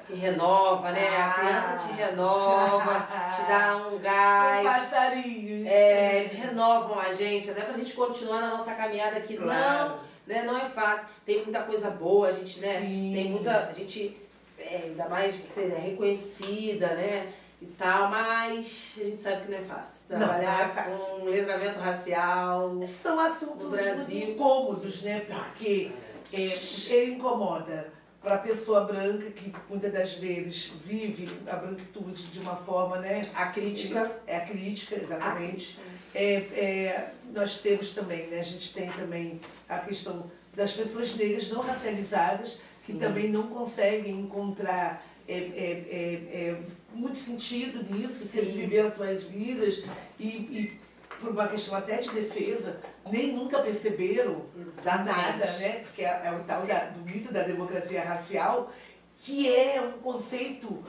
Que renova, né? A criança te renova, te dá um gás. Passarinhos. Eles renovam a gente, até pra gente continuar na nossa caminhada aqui. Claro. Não é fácil. Tem muita coisa boa, a gente, né? Sim. Tem muita... A gente, ainda mais você é reconhecida, né? E tal, mas a gente sabe que não é fácil. Trabalhar não é fácil. com letramento racial São assuntos no Brasil. muito incômodos, né? Porque ele incomoda para a pessoa branca que muitas das vezes vive a branquitude de uma forma, né? A crítica. É a crítica, exatamente. Nós temos também, né? A gente tem também a questão das pessoas negras não racializadas, que também não conseguem encontrar muito sentido nisso, que viveram as suas vidas e por uma questão até de defesa, nem nunca perceberam nada, né? Porque é o tal do mito da democracia racial, que é um conceito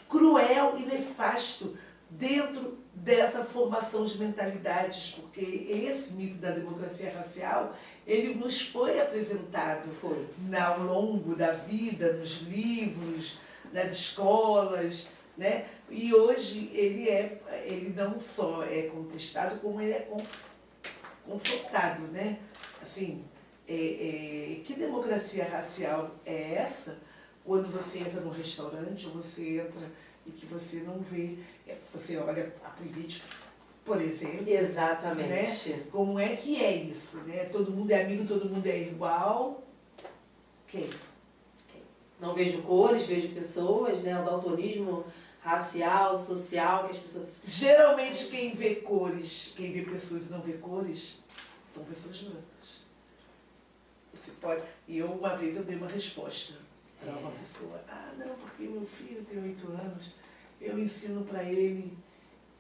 cruel e nefasto dentro dessa formação de mentalidades, porque esse mito da democracia racial, ele nos foi apresentado ao longo da vida, nos livros, nas escolas, né? E hoje ele não só é contestado, como ele é confrontado, né? Assim, que democracia racial é essa quando você entra num restaurante ou você entra e que você não vê, você olha a política, por exemplo. Exatamente. Né? Como é que é isso, né? Todo mundo é amigo, todo mundo é igual. Quem? Não vejo cores, vejo pessoas, né? O daltonismo racial, social, que as pessoas... Geralmente quem vê cores, quem vê pessoas e não vê cores, são pessoas brancas. Você pode... E uma vez eu dei uma resposta para uma pessoa. Não, porque meu filho tem 8 anos, eu ensino para ele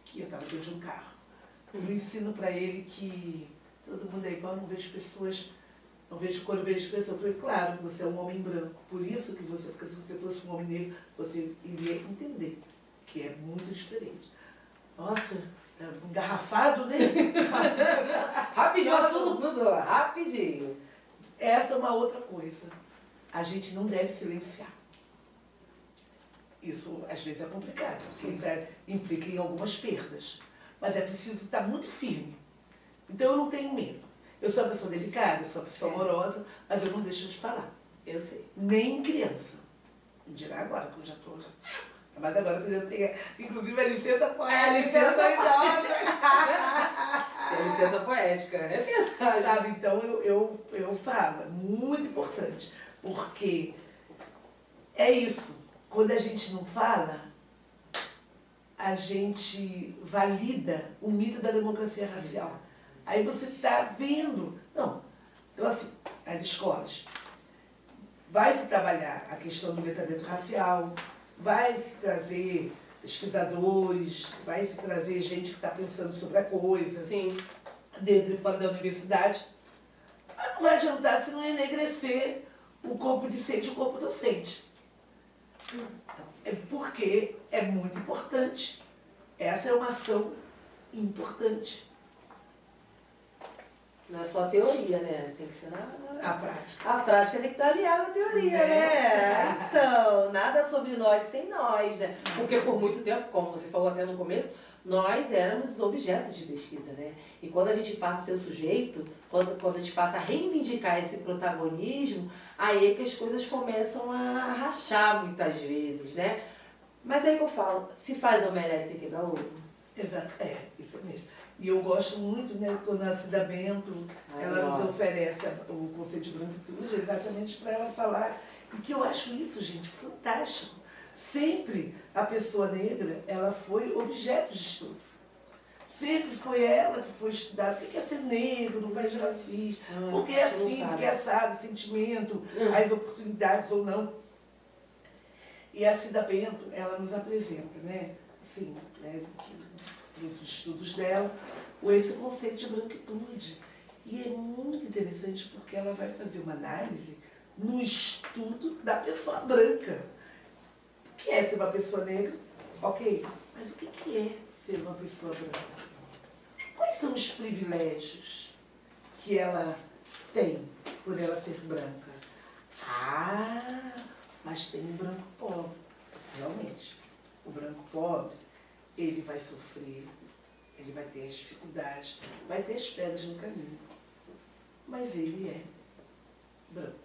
que... Eu estava dentro de um carro. Eu ensino para ele que todo mundo é igual, não vejo pessoas... Não vejo cor, vejo pessoa. Eu falei, claro, você é um homem branco. Por isso que você... Porque se você fosse um homem negro, você iria entender que é muito diferente. Nossa, engarrafado, né? Rapidinho, o assunto mudou. Rapidinho. Essa é uma outra coisa. A gente não deve silenciar. Isso, às vezes, é complicado. Isso implica em algumas perdas. Mas é preciso estar muito firme. Então, eu não tenho medo. Eu sou uma pessoa delicada, eu sou uma pessoa amorosa, mas eu não deixo de falar. Eu sei. Nem criança. Dirá agora, que eu já estou... Mas agora que eu já tenho, inclusive, a licença poética. A licença idosa. É licença poética, é verdade. Sabe, então eu falo, é muito importante. Porque é isso. Quando a gente não fala, a gente valida o mito da democracia racial. Aí você está vendo... Não. Então, assim, as escolas. Vai se trabalhar a questão do letramento racial, vai se trazer pesquisadores, vai se trazer gente que está pensando sobre a coisa. Sim. Dentro e fora da universidade. Mas não vai adiantar se não enegrecer o corpo discente e o corpo docente. É porque é muito importante. Essa é uma ação importante. Não é só teoria, né? Tem que ser A prática. A prática tem que estar aliada à teoria, né? Então, nada sobre nós sem nós, né? Porque por muito tempo, como você falou até no começo, nós éramos objetos de pesquisa, né? E quando a gente passa a ser o sujeito, quando a gente passa a reivindicar esse protagonismo, aí é que as coisas começam a rachar muitas vezes, né? Mas aí que eu falo, se faz omelete sem quebrar ovo. Exato. Isso mesmo. E eu gosto muito, né, quando a Cida Bento, ela nos oferece o conceito de branquitude exatamente para ela falar, e que eu acho isso, gente, fantástico. Sempre a pessoa negra, ela foi objeto de estudo. Sempre foi ela que foi estudada. O que é ser negro no país racista? Porque é assim, porque é assado, o sentimento, as oportunidades ou não. E a Cida Bento, ela nos apresenta, né, assim, né, nos estudos dela, esse conceito de branquitude. E é muito interessante porque ela vai fazer uma análise no estudo da pessoa branca. O que é ser uma pessoa negra? Ok, mas o que é ser uma pessoa branca? Quais são os privilégios que ela tem por ela ser branca? Mas tem um branco pobre. Realmente, o branco pobre, ele vai sofrer, ele vai ter as dificuldades, vai ter as pedras no caminho. Mas ele é branco.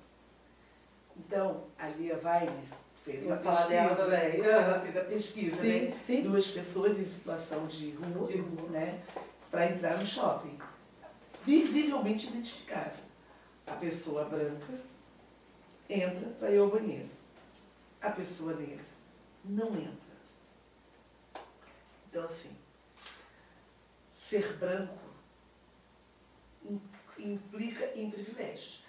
Então, a Lia Weiner fez uma pesquisa. Dela também. Ela fez a pesquisa, Sim, né? sim. 2 pessoas em situação de rua, né? Para entrar no shopping. Visivelmente identificável. A pessoa branca entra para ir ao banheiro. A pessoa negra não entra. Então, assim, ser branco implica em privilégios.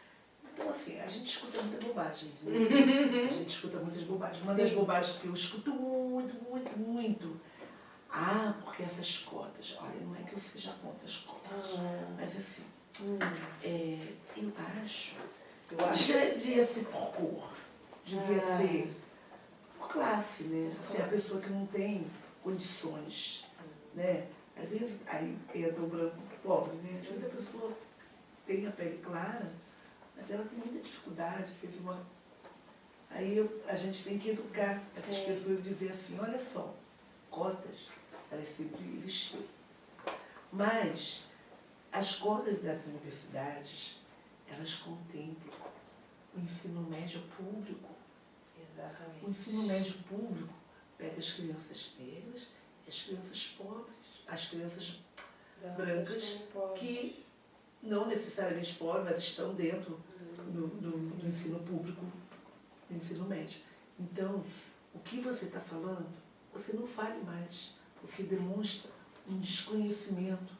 Então, assim, a gente escuta muita bobagem, né? A gente escuta muitas bobagens. Uma das bobagens que eu escuto muito. Porque essas cotas, olha, não é que eu seja contra as cotas, mas assim, eu acho que devia ser por cor, devia ser por classe, né? Assim, a pessoa que não tem condições, né? Às vezes, aí entra o branco pobre, né? Às vezes a pessoa tem a pele clara, mas ela tem muita dificuldade, Aí a gente tem que educar essas pessoas e dizer assim, olha só, cotas, elas sempre existiram. Mas as cotas das universidades, elas contemplam o ensino médio público. Exatamente. O ensino médio público pega as crianças negras e as crianças pobres, as crianças brancas, que não necessariamente pobres, mas estão dentro do ensino público, do ensino médio. Então, o que você está falando, você não fale mais, porque demonstra um desconhecimento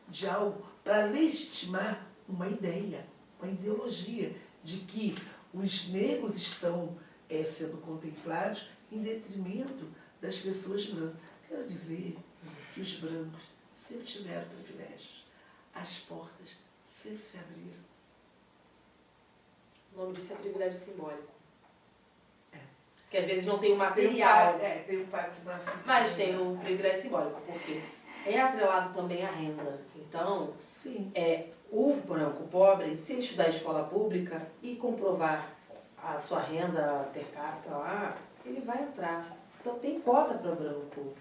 de algo para legitimar uma ideia, uma ideologia de que os negros estão sendo contemplados em detrimento das pessoas brancas. Quero dizer que os brancos sempre tiveram privilégios. As portas sempre se abriram. O nome disso é privilégio simbólico. Que às vezes não tem o material. Tem um pacto braço. Mas tem o privilégio simbólico, porque é atrelado também à renda. Então, sim, o branco pobre, se ele estudar em escola pública e comprovar a sua renda per capita lá, ele vai entrar. Então tem cota para branco.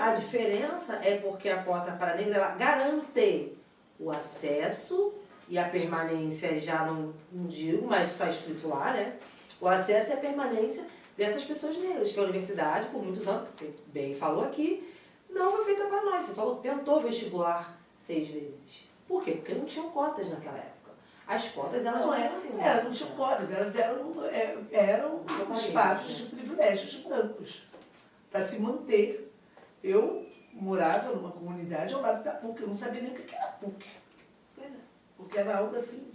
A diferença é porque a cota para negro ela garante o acesso e a permanência, já não digo, mas está escrito lá, né? O acesso e a permanência dessas pessoas negras, que a universidade, por muitos anos, você bem falou aqui, não foi feita para nós. Você falou, tentou vestibular 6 vezes. Por quê? Porque não tinham cotas naquela época. As cotas, elas não tinham cotas, elas eram espaços de privilégios brancos, para se manter. Eu morava numa comunidade ao lado da PUC, eu não sabia nem o que era PUC. Pois é. Porque era algo assim...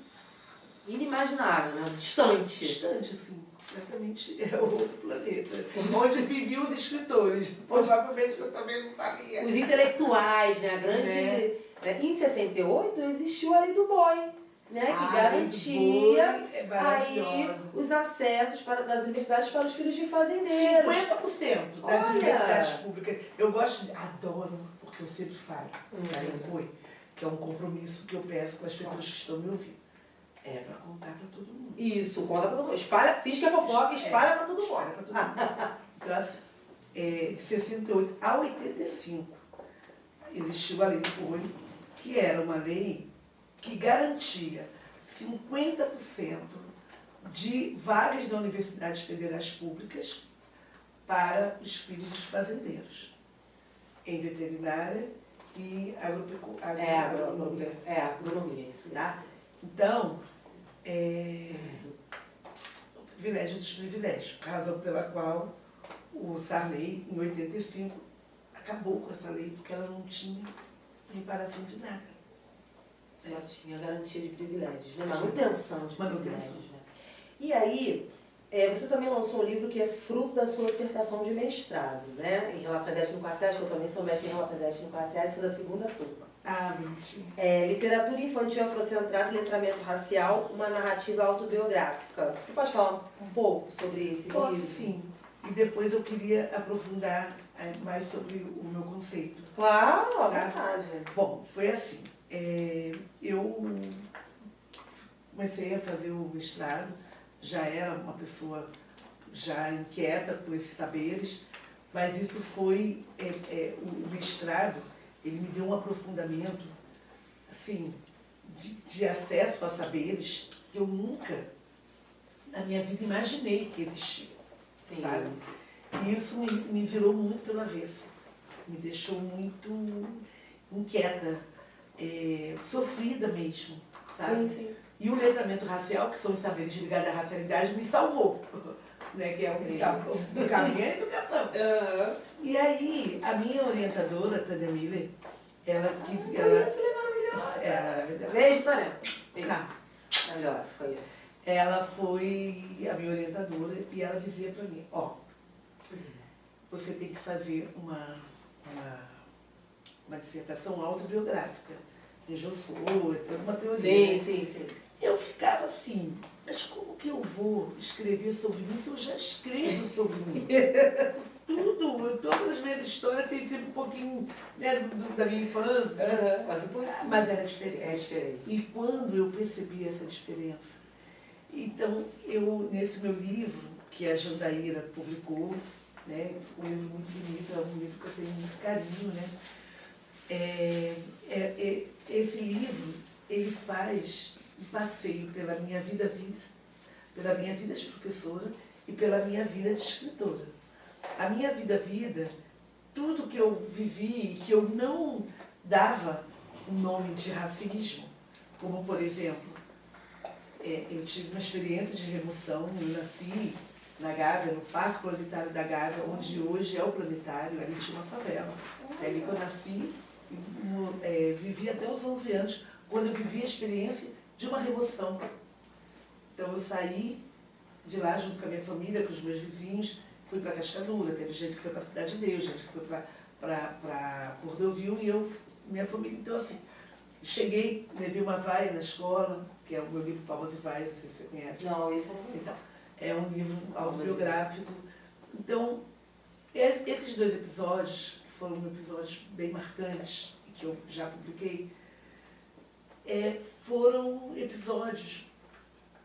inimaginável, né? Distante. Distante, assim. Certamente é outro planeta. Onde viviam os escritores. Provavelmente eu também não sabia. Os intelectuais, né? A grande... Em 68 existiu a lei do boy. né, que A garantia lei do boi é aí maravilhosa. os acessos das universidades para os filhos de fazendeiros. 50% das Olha! universidades públicas. Eu adoro, porque eu sempre falo, a lei do boi, que é um compromisso que eu peço para as pessoas que estão me ouvindo. É para contar para todo mundo. Isso, conta pra todo mundo. Espalha, finge que é fofoca, espalha pra todo mundo. Espalha para todo mundo. Então, assim, de 68 a 85, existiu a lei do boi, que era uma lei que garantia 50% de vagas nas universidades federais públicas para os filhos dos fazendeiros, em veterinária e agronomia. Agronomia, isso. Tá? Então, o privilégio dos privilégios, razão pela qual o Sarney, em 85, acabou com essa lei, porque ela não tinha reparação de nada. Só tinha garantia de privilégios, né? Manutenção de Manutenção. privilégios. Né? E aí, você também lançou um livro que é fruto da sua dissertação de mestrado, né? Em Relações Étnico-Raciais, que eu também sou mestre em Relações Étnico-Raciais, sou da segunda turma. Ah, bonitinho. Literatura Infantil Afrocentrada e Letramento Racial, uma narrativa autobiográfica. Você pode falar um pouco sobre esse Posso, livro? sim. E depois eu queria aprofundar mais sobre o meu conceito. Claro, à Tá. vontade. Bom, foi assim. Eu comecei a fazer o mestrado, já era uma pessoa já inquieta por esses saberes, mas isso foi, o mestrado, ele me deu um aprofundamento, assim, de acesso a saberes que eu nunca, na minha vida, imaginei que existiam, Sim. sabe? E isso me virou muito pelo avesso, me deixou muito inquieta, sofrida mesmo, sabe? Sim, sim. E o letramento racial, que são os saberes ligados à racialidade, me salvou, né? Que é o caminho é a educação. E aí, a minha orientadora, Tânia Miller, ela... Conheço, ela é maravilhosa. maravilhosa. Beijo, Tânia. Tá. Maravilhosa, conheço. Ela foi a minha orientadora e ela dizia para mim, você tem que fazer uma dissertação autobiográfica. Em Jossô, tem uma teoria. Sim. Eu ficava assim, mas como que eu vou escrever sobre mim se eu já escrevo sobre mim? Todas as minhas histórias têm sempre um pouquinho, né, da minha infância. Mas era diferente. É diferente. E quando eu percebi essa diferença, então eu, nesse meu livro, que a Jandaíra publicou, né, um livro muito bonito, é um livro que eu tenho muito carinho, né? Esse livro, ele faz um passeio pela minha vida, pela minha vida de professora e pela minha vida de escritora. A minha vida, tudo que eu vivi e que eu não dava o nome de racismo, como, por exemplo, eu tive uma experiência de remoção, eu nasci na Gávea, no Parque Planetário da Gávea, onde hoje é o planetário, ali tinha uma favela. Foi ali que eu nasci, vivi até os 11 anos, quando eu vivi a experiência de uma remoção. Então eu saí de lá junto com a minha família, com os meus vizinhos, fui para Cascadura, teve gente que foi para Cidade de Deus, gente que foi para Cordovil e minha família. Então assim, cheguei, levei uma vaia na escola, que é o meu livro Palmas e Vaias, não sei se você conhece. Não, isso não. Então, é um livro autobiográfico. Então, esses 2 episódios, que foram episódios bem marcantes, e que eu já publiquei, foram episódios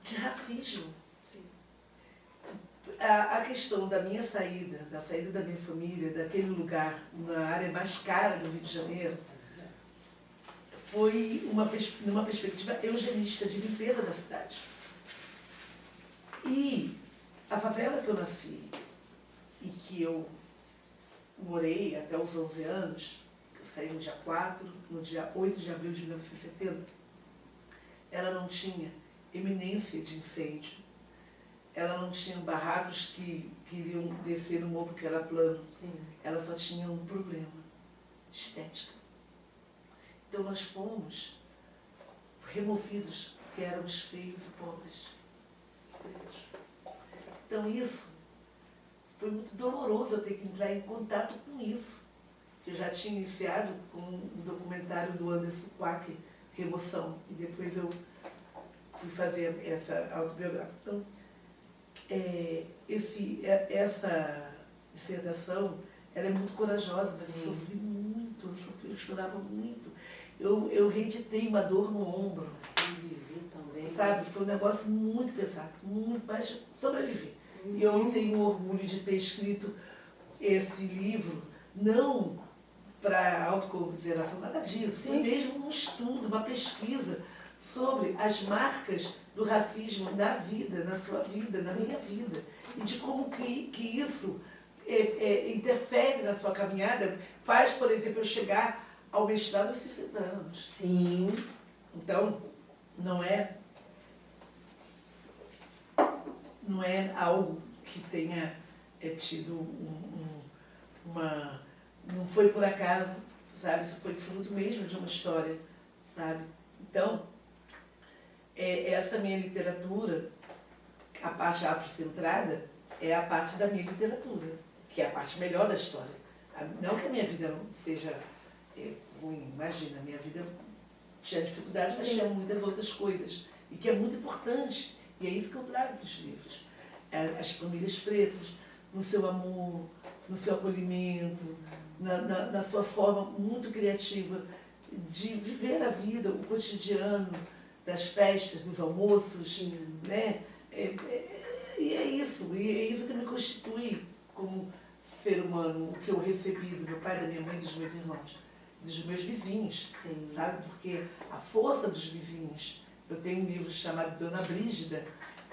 de racismo. Sim. A questão da minha saída, da saída da minha família, daquele lugar, na área mais cara do Rio de Janeiro, foi numa perspectiva eugenista, de limpeza da cidade. E a favela que eu nasci e que eu morei até os 11 anos, eu saí no dia 4, no dia 8 de abril de 1970, ela não tinha eminência de incêndio, ela não tinha barracos que queriam descer no morro porque era plano, Sim. ela só tinha um problema, estética. Então nós fomos removidos porque éramos feios e pobres. Então isso foi muito doloroso, eu ter que entrar em contato com isso. Eu já tinha iniciado com um documentário do Anderson Quack, Remoção, e depois eu fui fazer essa autobiográfica. Então, essa dissertação, ela é muito corajosa, mas eu sofri muito, eu chorava muito. Eu reeditei uma dor no ombro. Também. Sabe? Foi um negócio muito pesado, muito, mas sobrevivi. E eu tenho orgulho de ter escrito esse livro, não para autocomiseração, nada disso. Foi mesmo um estudo, uma pesquisa sobre as marcas do racismo na vida, na sua vida, na minha vida. E de como que isso interfere na sua caminhada, faz, por exemplo, eu chegar ao mestrado aos 60 anos. Sim. Então, não é algo que tenha tido uma... Não foi por acaso, sabe? Isso foi fruto mesmo de uma história, sabe? Então, essa minha literatura, a parte afrocentrada, é a parte da minha literatura, que é a parte melhor da história. Não que a minha vida não seja ruim, imagina, a minha vida tinha dificuldade, mas tinha muitas outras coisas, e que é muito importante, e é isso que eu trago para os livros. As famílias pretas, no seu amor, no seu acolhimento, na sua forma muito criativa de viver a vida, o cotidiano, das festas, dos almoços, né? E é isso que me constitui como ser humano, o que eu recebi do meu pai, da minha mãe, dos meus irmãos, dos meus vizinhos, sabe? Porque a força dos vizinhos. Eu tenho um livro chamado Dona Brígida,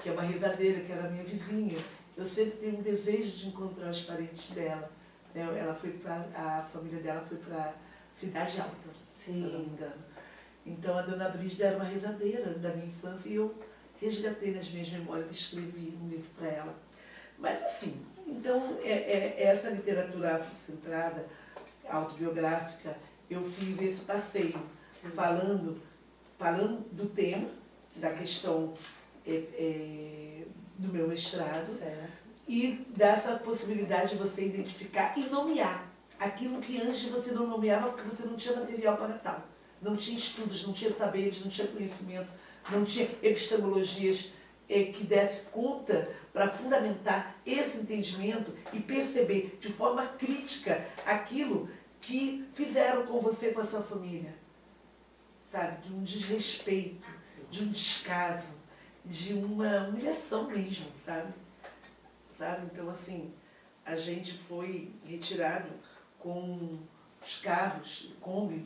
que é uma rezadeira, que era minha vizinha. Eu sempre tenho um desejo de encontrar os parentes dela. A família dela foi para Cidade Alta, se eu não me engano. Então a Dona Brígida era uma rezadeira da minha infância e eu resgatei nas minhas memórias e escrevi um livro para ela. Mas assim, então essa literatura afrocentrada, autobiográfica, eu fiz esse passeio, falando do tema, da questão do meu mestrado, e dessa possibilidade de você identificar e nomear aquilo que antes você não nomeava porque você não tinha material para tal. Não tinha estudos, não tinha saberes, não tinha conhecimento, não tinha epistemologias que desse conta para fundamentar esse entendimento e perceber de forma crítica aquilo que fizeram com você, com a sua família. Sabe? De um desrespeito, de um descaso, de uma humilhação mesmo, sabe? Então, assim, a gente foi retirado com os carros, Kombi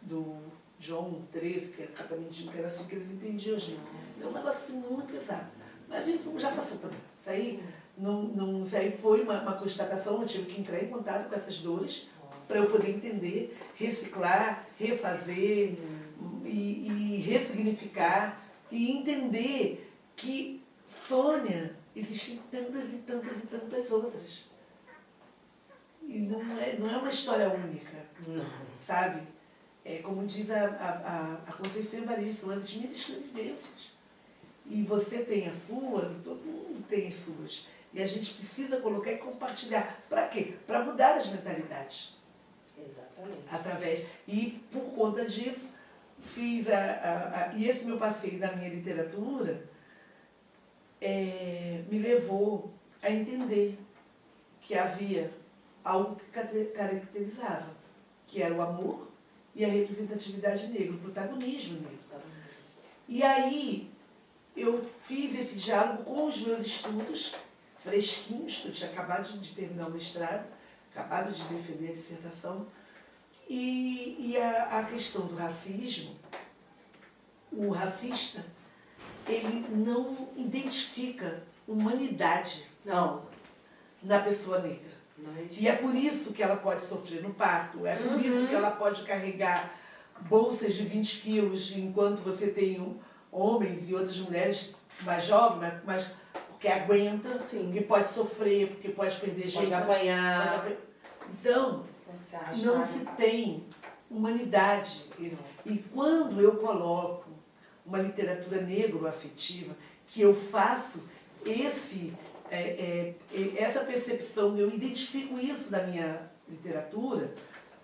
do João 13, que era catamentinho, que era assim que eles entendiam, gente. É um negócio muito pesado. Mas isso já passou também. Isso aí foi uma constatação, eu tive que entrar em contato com essas dores para eu poder entender, reciclar, refazer e ressignificar e entender que Sônia existem tantas e tantas e tantas outras. E não é uma história única, sabe? Como diz a Conceição Evaristo, são as minhas escrevivências. E você tem a sua, todo mundo tem as suas. E a gente precisa colocar e compartilhar. Para quê? Para mudar as mentalidades. Exatamente. E por conta disso, fiz e esse meu passeio na minha literatura me levou a entender que havia algo que caracterizava, que era o amor e a representatividade negra, o protagonismo negro. E aí eu fiz esse diálogo com os meus estudos fresquinhos, que eu tinha acabado de terminar o mestrado, acabado de defender a dissertação, e a questão do racismo, o racista, ele não identifica humanidade na pessoa negra. E é por isso que ela pode sofrer no parto, é por isso que ela pode carregar bolsas de 20 quilos, enquanto você tem homens e outras mulheres mais jovens, mas porque aguenta, porque pode sofrer, porque pode perder jeito. Pode apanhar. Então, não se tem humanidade. E quando eu coloco uma literatura negro-afetiva, que eu faço essa percepção, eu identifico isso da minha literatura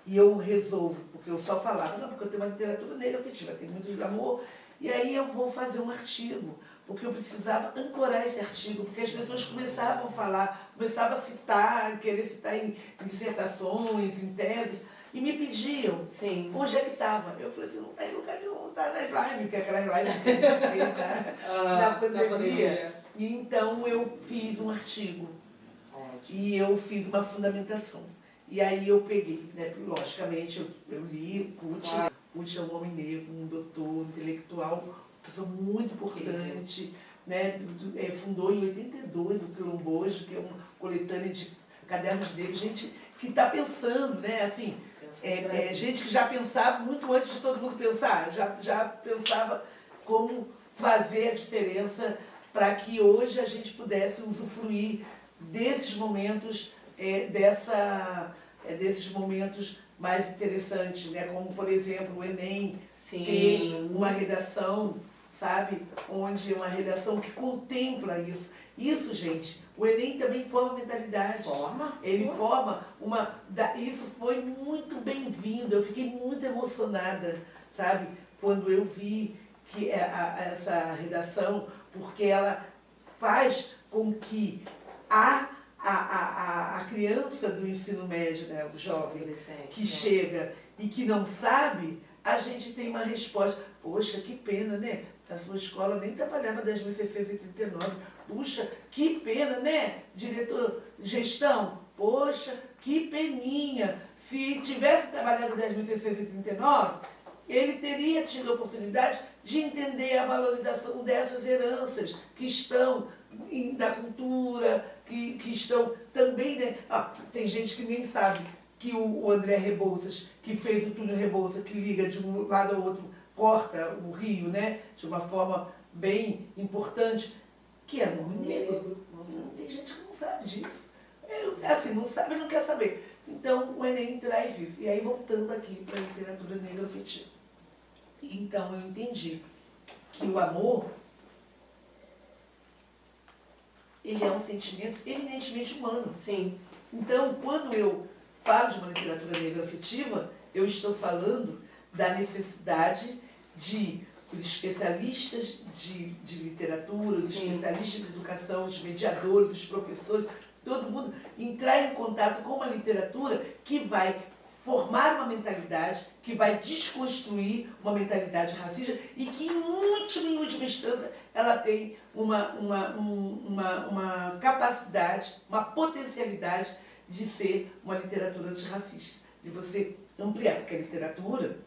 e eu resolvo, porque eu só falava, não, porque eu tenho uma literatura negra afetiva, tem muito amor, E aí eu vou fazer um artigo, porque eu precisava ancorar esse artigo, porque as pessoas começavam a falar, começavam a citar, querer citar em dissertações, em teses, e me pediam onde é que estava. Eu falei assim, não está em lugar nenhum, está nas lives, que é aquelas lives que a gente fez na pandemia. E então eu fiz um artigo. E eu fiz uma fundamentação. E aí eu peguei, né? Logicamente, eu li Kut. Kut é um homem negro, um doutor intelectual, uma pessoa muito importante, né? Fundou em 82 o Quilombojo, que é uma coletânea de cadernos negros, gente que está pensando, né? Assim, gente que já pensava muito antes de todo mundo pensar, já pensava como fazer a diferença para que hoje a gente pudesse usufruir desses momentos, desses momentos mais interessantes, né? Como, por exemplo, o Enem ter uma redação, sabe? Onde é uma redação que contempla isso. Isso, gente, o Enem também forma mentalidade. Ele forma uma... Isso foi muito bem-vindo, eu fiquei muito emocionada, sabe? Quando eu vi que essa redação, porque ela faz com que a criança do ensino médio, né, o jovem, que chega e que não sabe, a gente tem uma resposta. Poxa, que pena, né? A sua escola nem trabalhava 10.639. Puxa, que pena, né? Diretor, gestão, poxa, que peninha. Se tivesse trabalhado 10.639, ele teria tido a oportunidade de entender a valorização dessas heranças que estão da cultura, que estão também, né? Tem gente que nem sabe que o André Rebouças, que fez o túnel Rebouças, que liga de um lado ao outro, corta o rio, né? De uma forma bem importante, que é nome negro. Tem gente que não sabe disso. Assim, não sabe e não quer saber. Então, o Enem traz isso. E aí, voltando aqui para a literatura negra afetiva. Então, eu entendi que o amor, ele é um sentimento eminentemente humano. Então, quando eu falo de uma literatura negra afetiva, eu estou falando da necessidade de os especialistas de literatura, os especialistas de educação, os mediadores, os professores, todo mundo entrar em contato com uma literatura que vai formar uma mentalidade, que vai desconstruir uma mentalidade racista e que, em última instância, ela tem uma capacidade, uma potencialidade de ser uma literatura antirracista, de você ampliar, porque a literatura,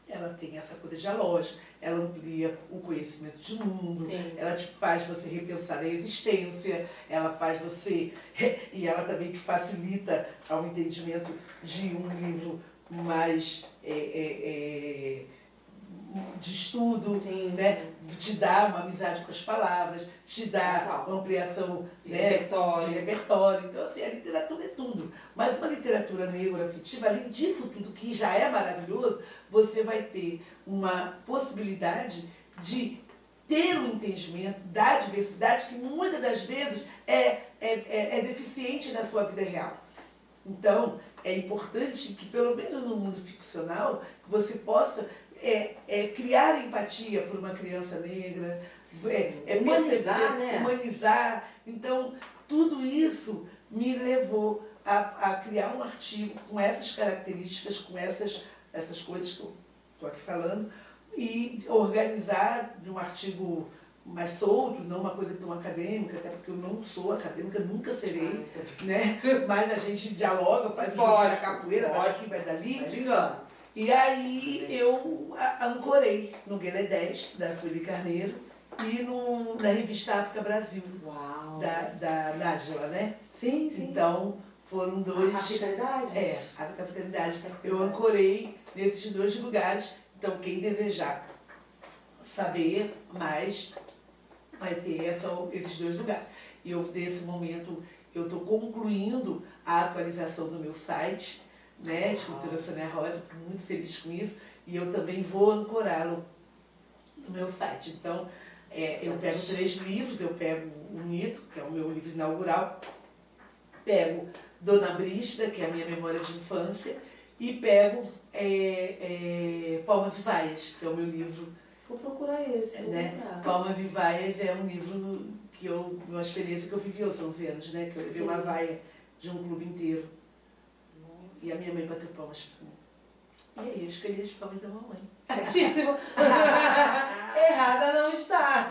ela tem essa coisa dialógica, ela amplia o conhecimento de mundo, ela te faz você repensar a existência, ela faz você... E ela também que facilita ao entendimento de um livro mais de estudo, né? Te dá uma amizade com as palavras, te dá uma ampliação de repertório. Então, assim, a literatura é tudo. Mas uma literatura negra afetiva, além disso tudo, que já é maravilhoso, você vai ter uma possibilidade de ter um entendimento da diversidade que muitas das vezes é deficiente na sua vida real. Então, é importante que, pelo menos no mundo ficcional, você possa criar empatia por uma criança negra, humanizar, perceber, né? Humanizar. Então, tudo isso me levou a criar um artigo com essas características, com essas coisas que eu estou aqui falando, e organizar de um artigo mais solto, não uma coisa tão acadêmica, até porque eu não sou acadêmica, nunca serei, né? Mas a gente dialoga, faz o jogo da capoeira, vai daqui, vai dali. E aí eu ancorei no Guelé 10, da Sueli Carneiro, e na revista África Brasil, da Nájila, né? Então, foram dois... A africanidade? A africanidade. Eu ancorei nesses dois lugares. Então, quem desejar saber mais, vai ter esses dois lugares. E eu, nesse momento, eu estou concluindo a atualização do meu site, né? Escritora Sônia Rosa, estou muito feliz com isso. E eu também vou ancorá-lo no meu site. Então, eu pego 3 livros, eu pego o Mito, que é o meu livro inaugural, pego Dona Brígida, que é a minha memória de infância, e pego Palmas e Vaias, que é o meu livro Vou procurar esse, vou Né? comprar. Palmas e Vaias é um livro que uma experiência que eu vivi aos 11 anos, né? Que eu levei Sim. uma vaia de um clube inteiro. Nossa. E a minha mãe bateu palmas pra mim. E aí, eu escolhi as palmas da mamãe. Certíssimo. Errada não está.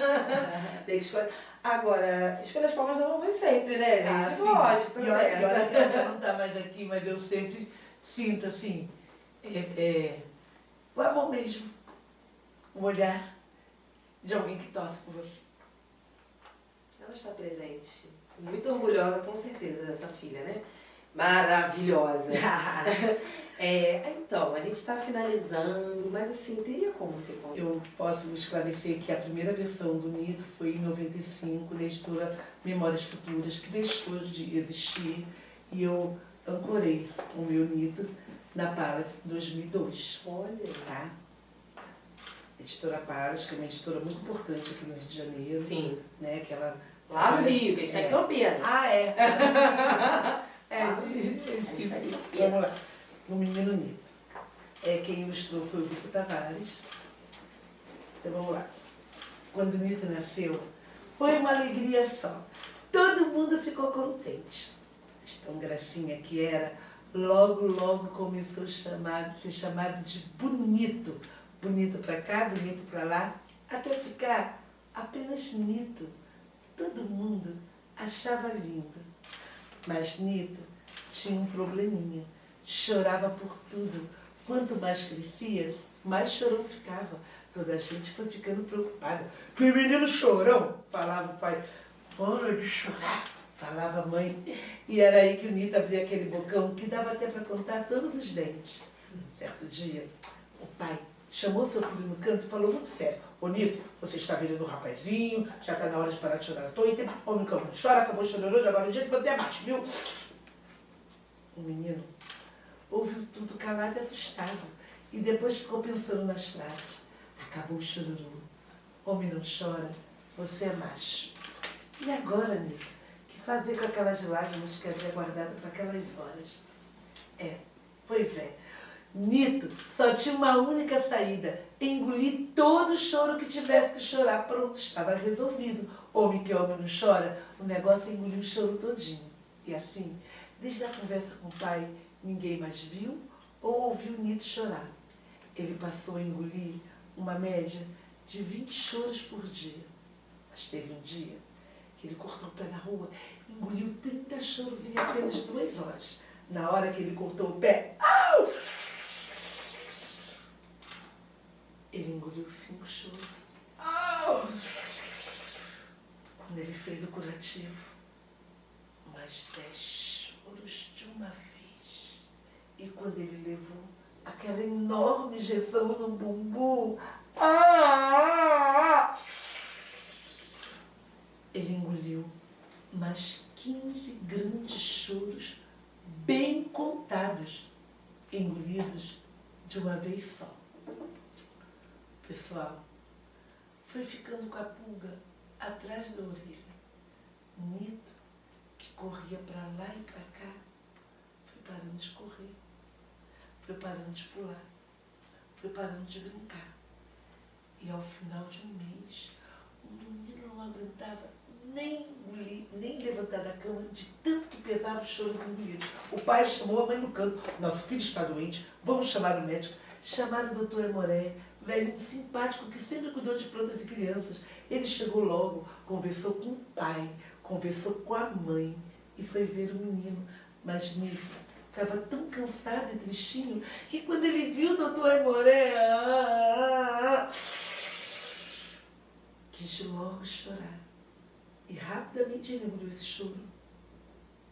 Tem que escolher. Agora, escolha as palmas da mamãe sempre, né, gente? Sim. Lógico, tá E olha que ela certo. já não tá mais aqui, mas eu sempre sinto assim, o amor mesmo, o olhar de alguém que torce por você. Ela está presente. Muito orgulhosa, com certeza, dessa filha, né? Maravilhosa. Então, a gente está finalizando, mas assim, teria como você contar? Eu posso esclarecer que a primeira versão do Nito foi em 95, da editora Memórias Futuras, que deixou de existir, e eu ancorei o meu Nito na Palas em 2002. Olha. Tá? Editora Palas, que é uma editora muito importante aqui no Rio de Janeiro. Sim. Né, que ela Lá no Rio, que a gente está em Campinas. Ah, é. Vamos lá. O Menino Nito. Quem ilustrou foi o Vitor Tavares. Então vamos lá. Quando o Nito nasceu, foi uma alegria só. Todo mundo ficou contente. Mas tão gracinha que era, logo começou a ser chamado de Bonito. Bonito pra cá, bonito pra lá, até ficar apenas Nito. Todo mundo achava lindo. Mas Nito tinha um probleminha. Chorava por tudo. Quanto mais crescia, mais chorão ficava. Toda a gente foi ficando preocupada. Que menino chorão, falava o pai. Para de chorar, falava a mãe. E era aí que o Nito abria aquele bocão que dava até para contar todos os dentes. Certo dia, o pai chamou seu filho no canto e falou muito sério. Ô Nito, você está virando um rapazinho, já está na hora de parar de chorar à toa. Então, homem que não chora, acabou chorando hoje, agora o dia que você é macho, viu? O menino ouviu tudo calado e assustado. E depois ficou pensando nas frases. Acabou o chororô. Homem não chora, você é macho. E agora, Nito, que fazer com aquelas lágrimas que havia guardado para aquelas horas? Pois é. Nito só tinha uma única saída. Engolir todo o choro que tivesse que chorar. Pronto, estava resolvido. Homem que homem não chora, o negócio é engolir o choro todinho. E assim, desde a conversa com o pai, ninguém mais viu ou ouviu Nito chorar. Ele passou a engolir uma média de 20 choros por dia. Mas teve um dia que ele cortou o pé na rua, engoliu 30 choros em apenas 2 horas. Na hora que ele cortou o pé, au! Ele engoliu 5 choros. Au! Quando ele fez o curativo, mais 10 choros de uma vez. E quando ele levou aquela enorme injeção no bumbum, ele engoliu mais 15 grandes choros bem contados, engolidos de uma vez só. Pessoal, foi ficando com a pulga atrás da orelha. Nito, que corria para lá e para cá, foi parando de correr, foi parando de pular, foi parando de brincar. E ao final de um mês, o menino não aguentava nem engolir, nem levantar da cama, de tanto que pesava os choros engolidos. O pai chamou a mãe no canto. Nosso filho está doente, vamos chamar o médico. Chamaram o doutor Emoré, velhinho simpático que sempre cuidou de plantas e crianças. Ele chegou logo, conversou com o pai, conversou com a mãe e foi ver o menino. Mas Nito estava tão cansado e tristinho que quando ele viu o doutor Emoré, quis logo chorar. E rapidamente ele engoliu esse choro.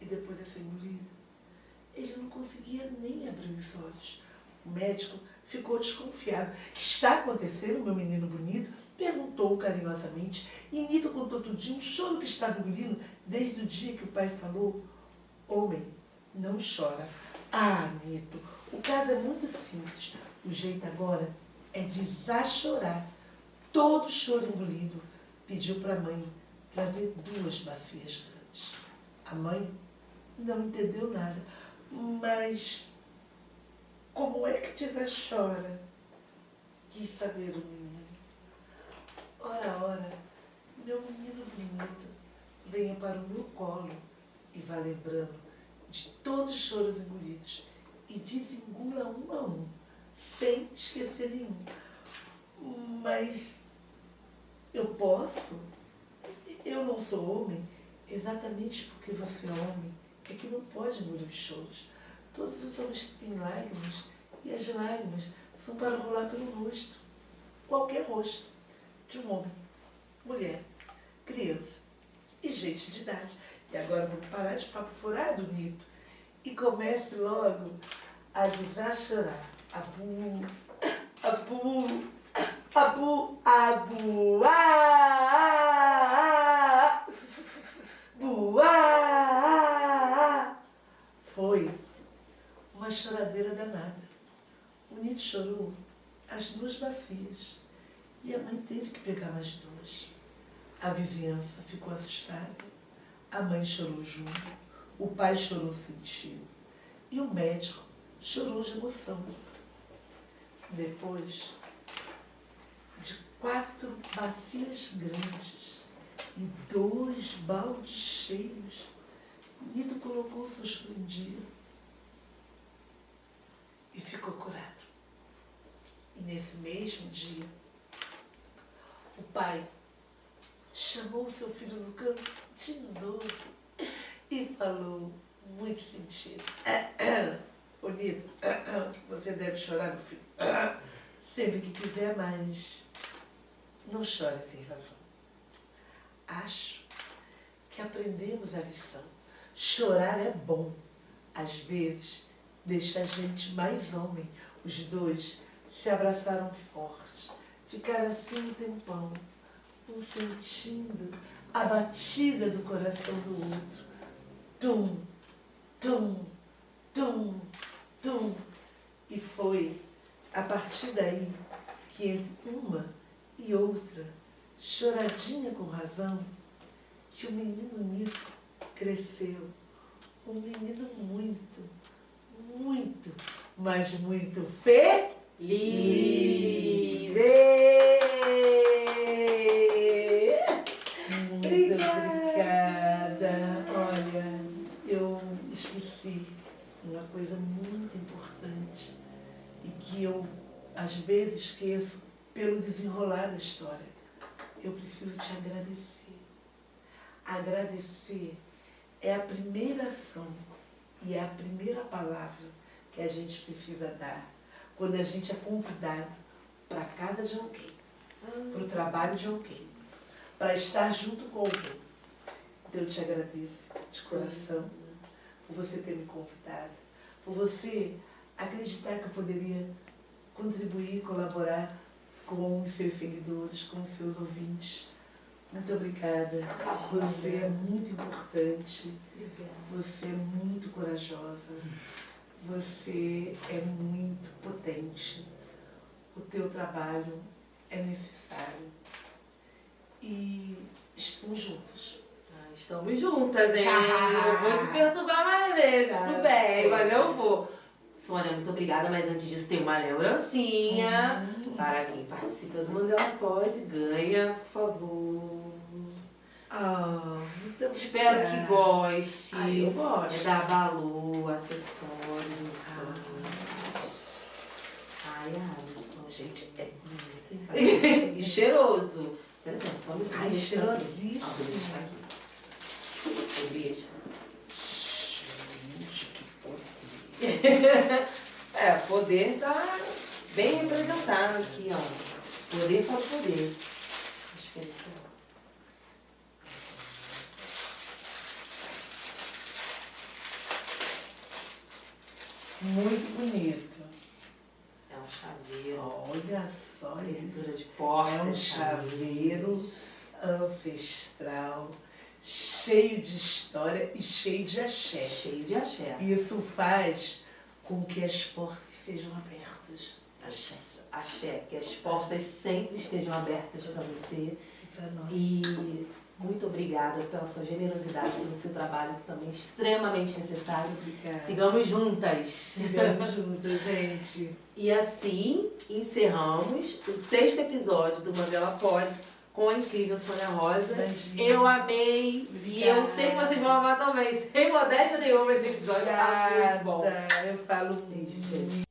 E depois dessa engolida, ele não conseguia nem abrir os olhos. O médico ficou desconfiado. O que está acontecendo, meu menino bonito? Perguntou carinhosamente. E Nito contou tudinho, o choro que estava engolindo desde o dia que o pai falou: homem, não chora. Ah, Nito, o caso é muito simples. O jeito agora é desachorar. Todo choro engolido. Pediu para a mãe trazer 2 bacias grandes. A mãe não entendeu nada. Mas como é que Tisa chora? Quis saber o menino. ora, meu menino bonito, venha para o meu colo e vá lembrando de todos os choros engolidos e desengula um a um, sem esquecer nenhum. Mas eu posso? Eu não sou homem exatamente porque você é homem, é que não pode engolir os choros. Todos os homens têm lágrimas e as lágrimas são para rolar pelo rosto, qualquer rosto, de um homem, mulher, criança e gente de idade. E agora vamos parar de papo furado, Nito, e comece logo a deschorar. Abu, abu, abu, abu, buá. Foi uma choradeira danada. O Nito chorou as 2 bacias e a mãe teve que pegar mais 2. A vizinhança ficou assustada, a mãe chorou junto, o pai chorou sentido e o médico chorou de emoção. Depois de 4 bacias grandes e 2 baldes cheios, Nito colocou seu choro em dia e ficou curado. E nesse mesmo dia, o pai chamou seu filho no canto de novo e falou, muito sentido: ô Nito, você deve chorar, meu filho, sempre que quiser, mas não chore sem razão. Acho que aprendemos a lição. Chorar é bom. Às vezes, deixa a gente mais homem. Os 2 se abraçaram forte, ficaram assim um tempão, um sentindo a batida do coração do outro. Tum, tum, tum, tum. E foi a partir daí que entre uma e outra, choradinha com razão, que o menino Nito cresceu. Um menino muito, muito, mas muito feliz. Muito obrigada. Olha, eu esqueci uma coisa muito importante e que eu, às vezes, esqueço pelo desenrolar da história. Eu preciso te agradecer. Agradecer é a primeira ação e é a primeira palavra que a gente precisa dar quando a gente é convidado para a casa de alguém, para o trabalho de alguém, para estar junto com alguém. Então eu te agradeço de coração por você ter me convidado, por você acreditar que eu poderia contribuir, colaborar com os seus seguidores, com os seus ouvintes. Muito obrigada. Você é muito importante. Você é muito corajosa. Você é muito potente. O teu trabalho é necessário. E estamos juntas. Estamos juntas, hein? Eu vou te perturbar mais vezes, tudo bem, mas eu vou. Sônia, muito obrigada, mas antes disso tem uma lembrancinha para quem participa do Mandela Pode, ganha, por favor. Muito Espero que goste. Eu gosto. É da Balu, acessórios, Gente, é bonito. E cheiroso. Interessante, só me Ai, cheirosíssimo. O bilhete. Gente, que poder. Poder tá bem representado aqui, ó. Poder para poder. Acho que é isso. Muito bonito. É um chaveiro. Olha só Abertura isso. de porta. É um chaveiro ancestral, cheio de história e cheio de axé. Cheio de axé. Isso faz com que as portas sejam abertas. Axé. Axé, que as portas sempre estejam abertas para você. E para nós. E muito obrigada pela sua generosidade, pelo seu trabalho, que também é extremamente necessário. Obrigada. Sigamos juntas. Sigamos juntas, gente. E assim encerramos o 6º episódio do Mandela Pode com a incrível Sônia Rosa. Imagina. Eu amei. E eu sei que vocês vão amar também. Sem modéstia nenhuma esse episódio. Tá muito bom. Eu falo Beijo, gente.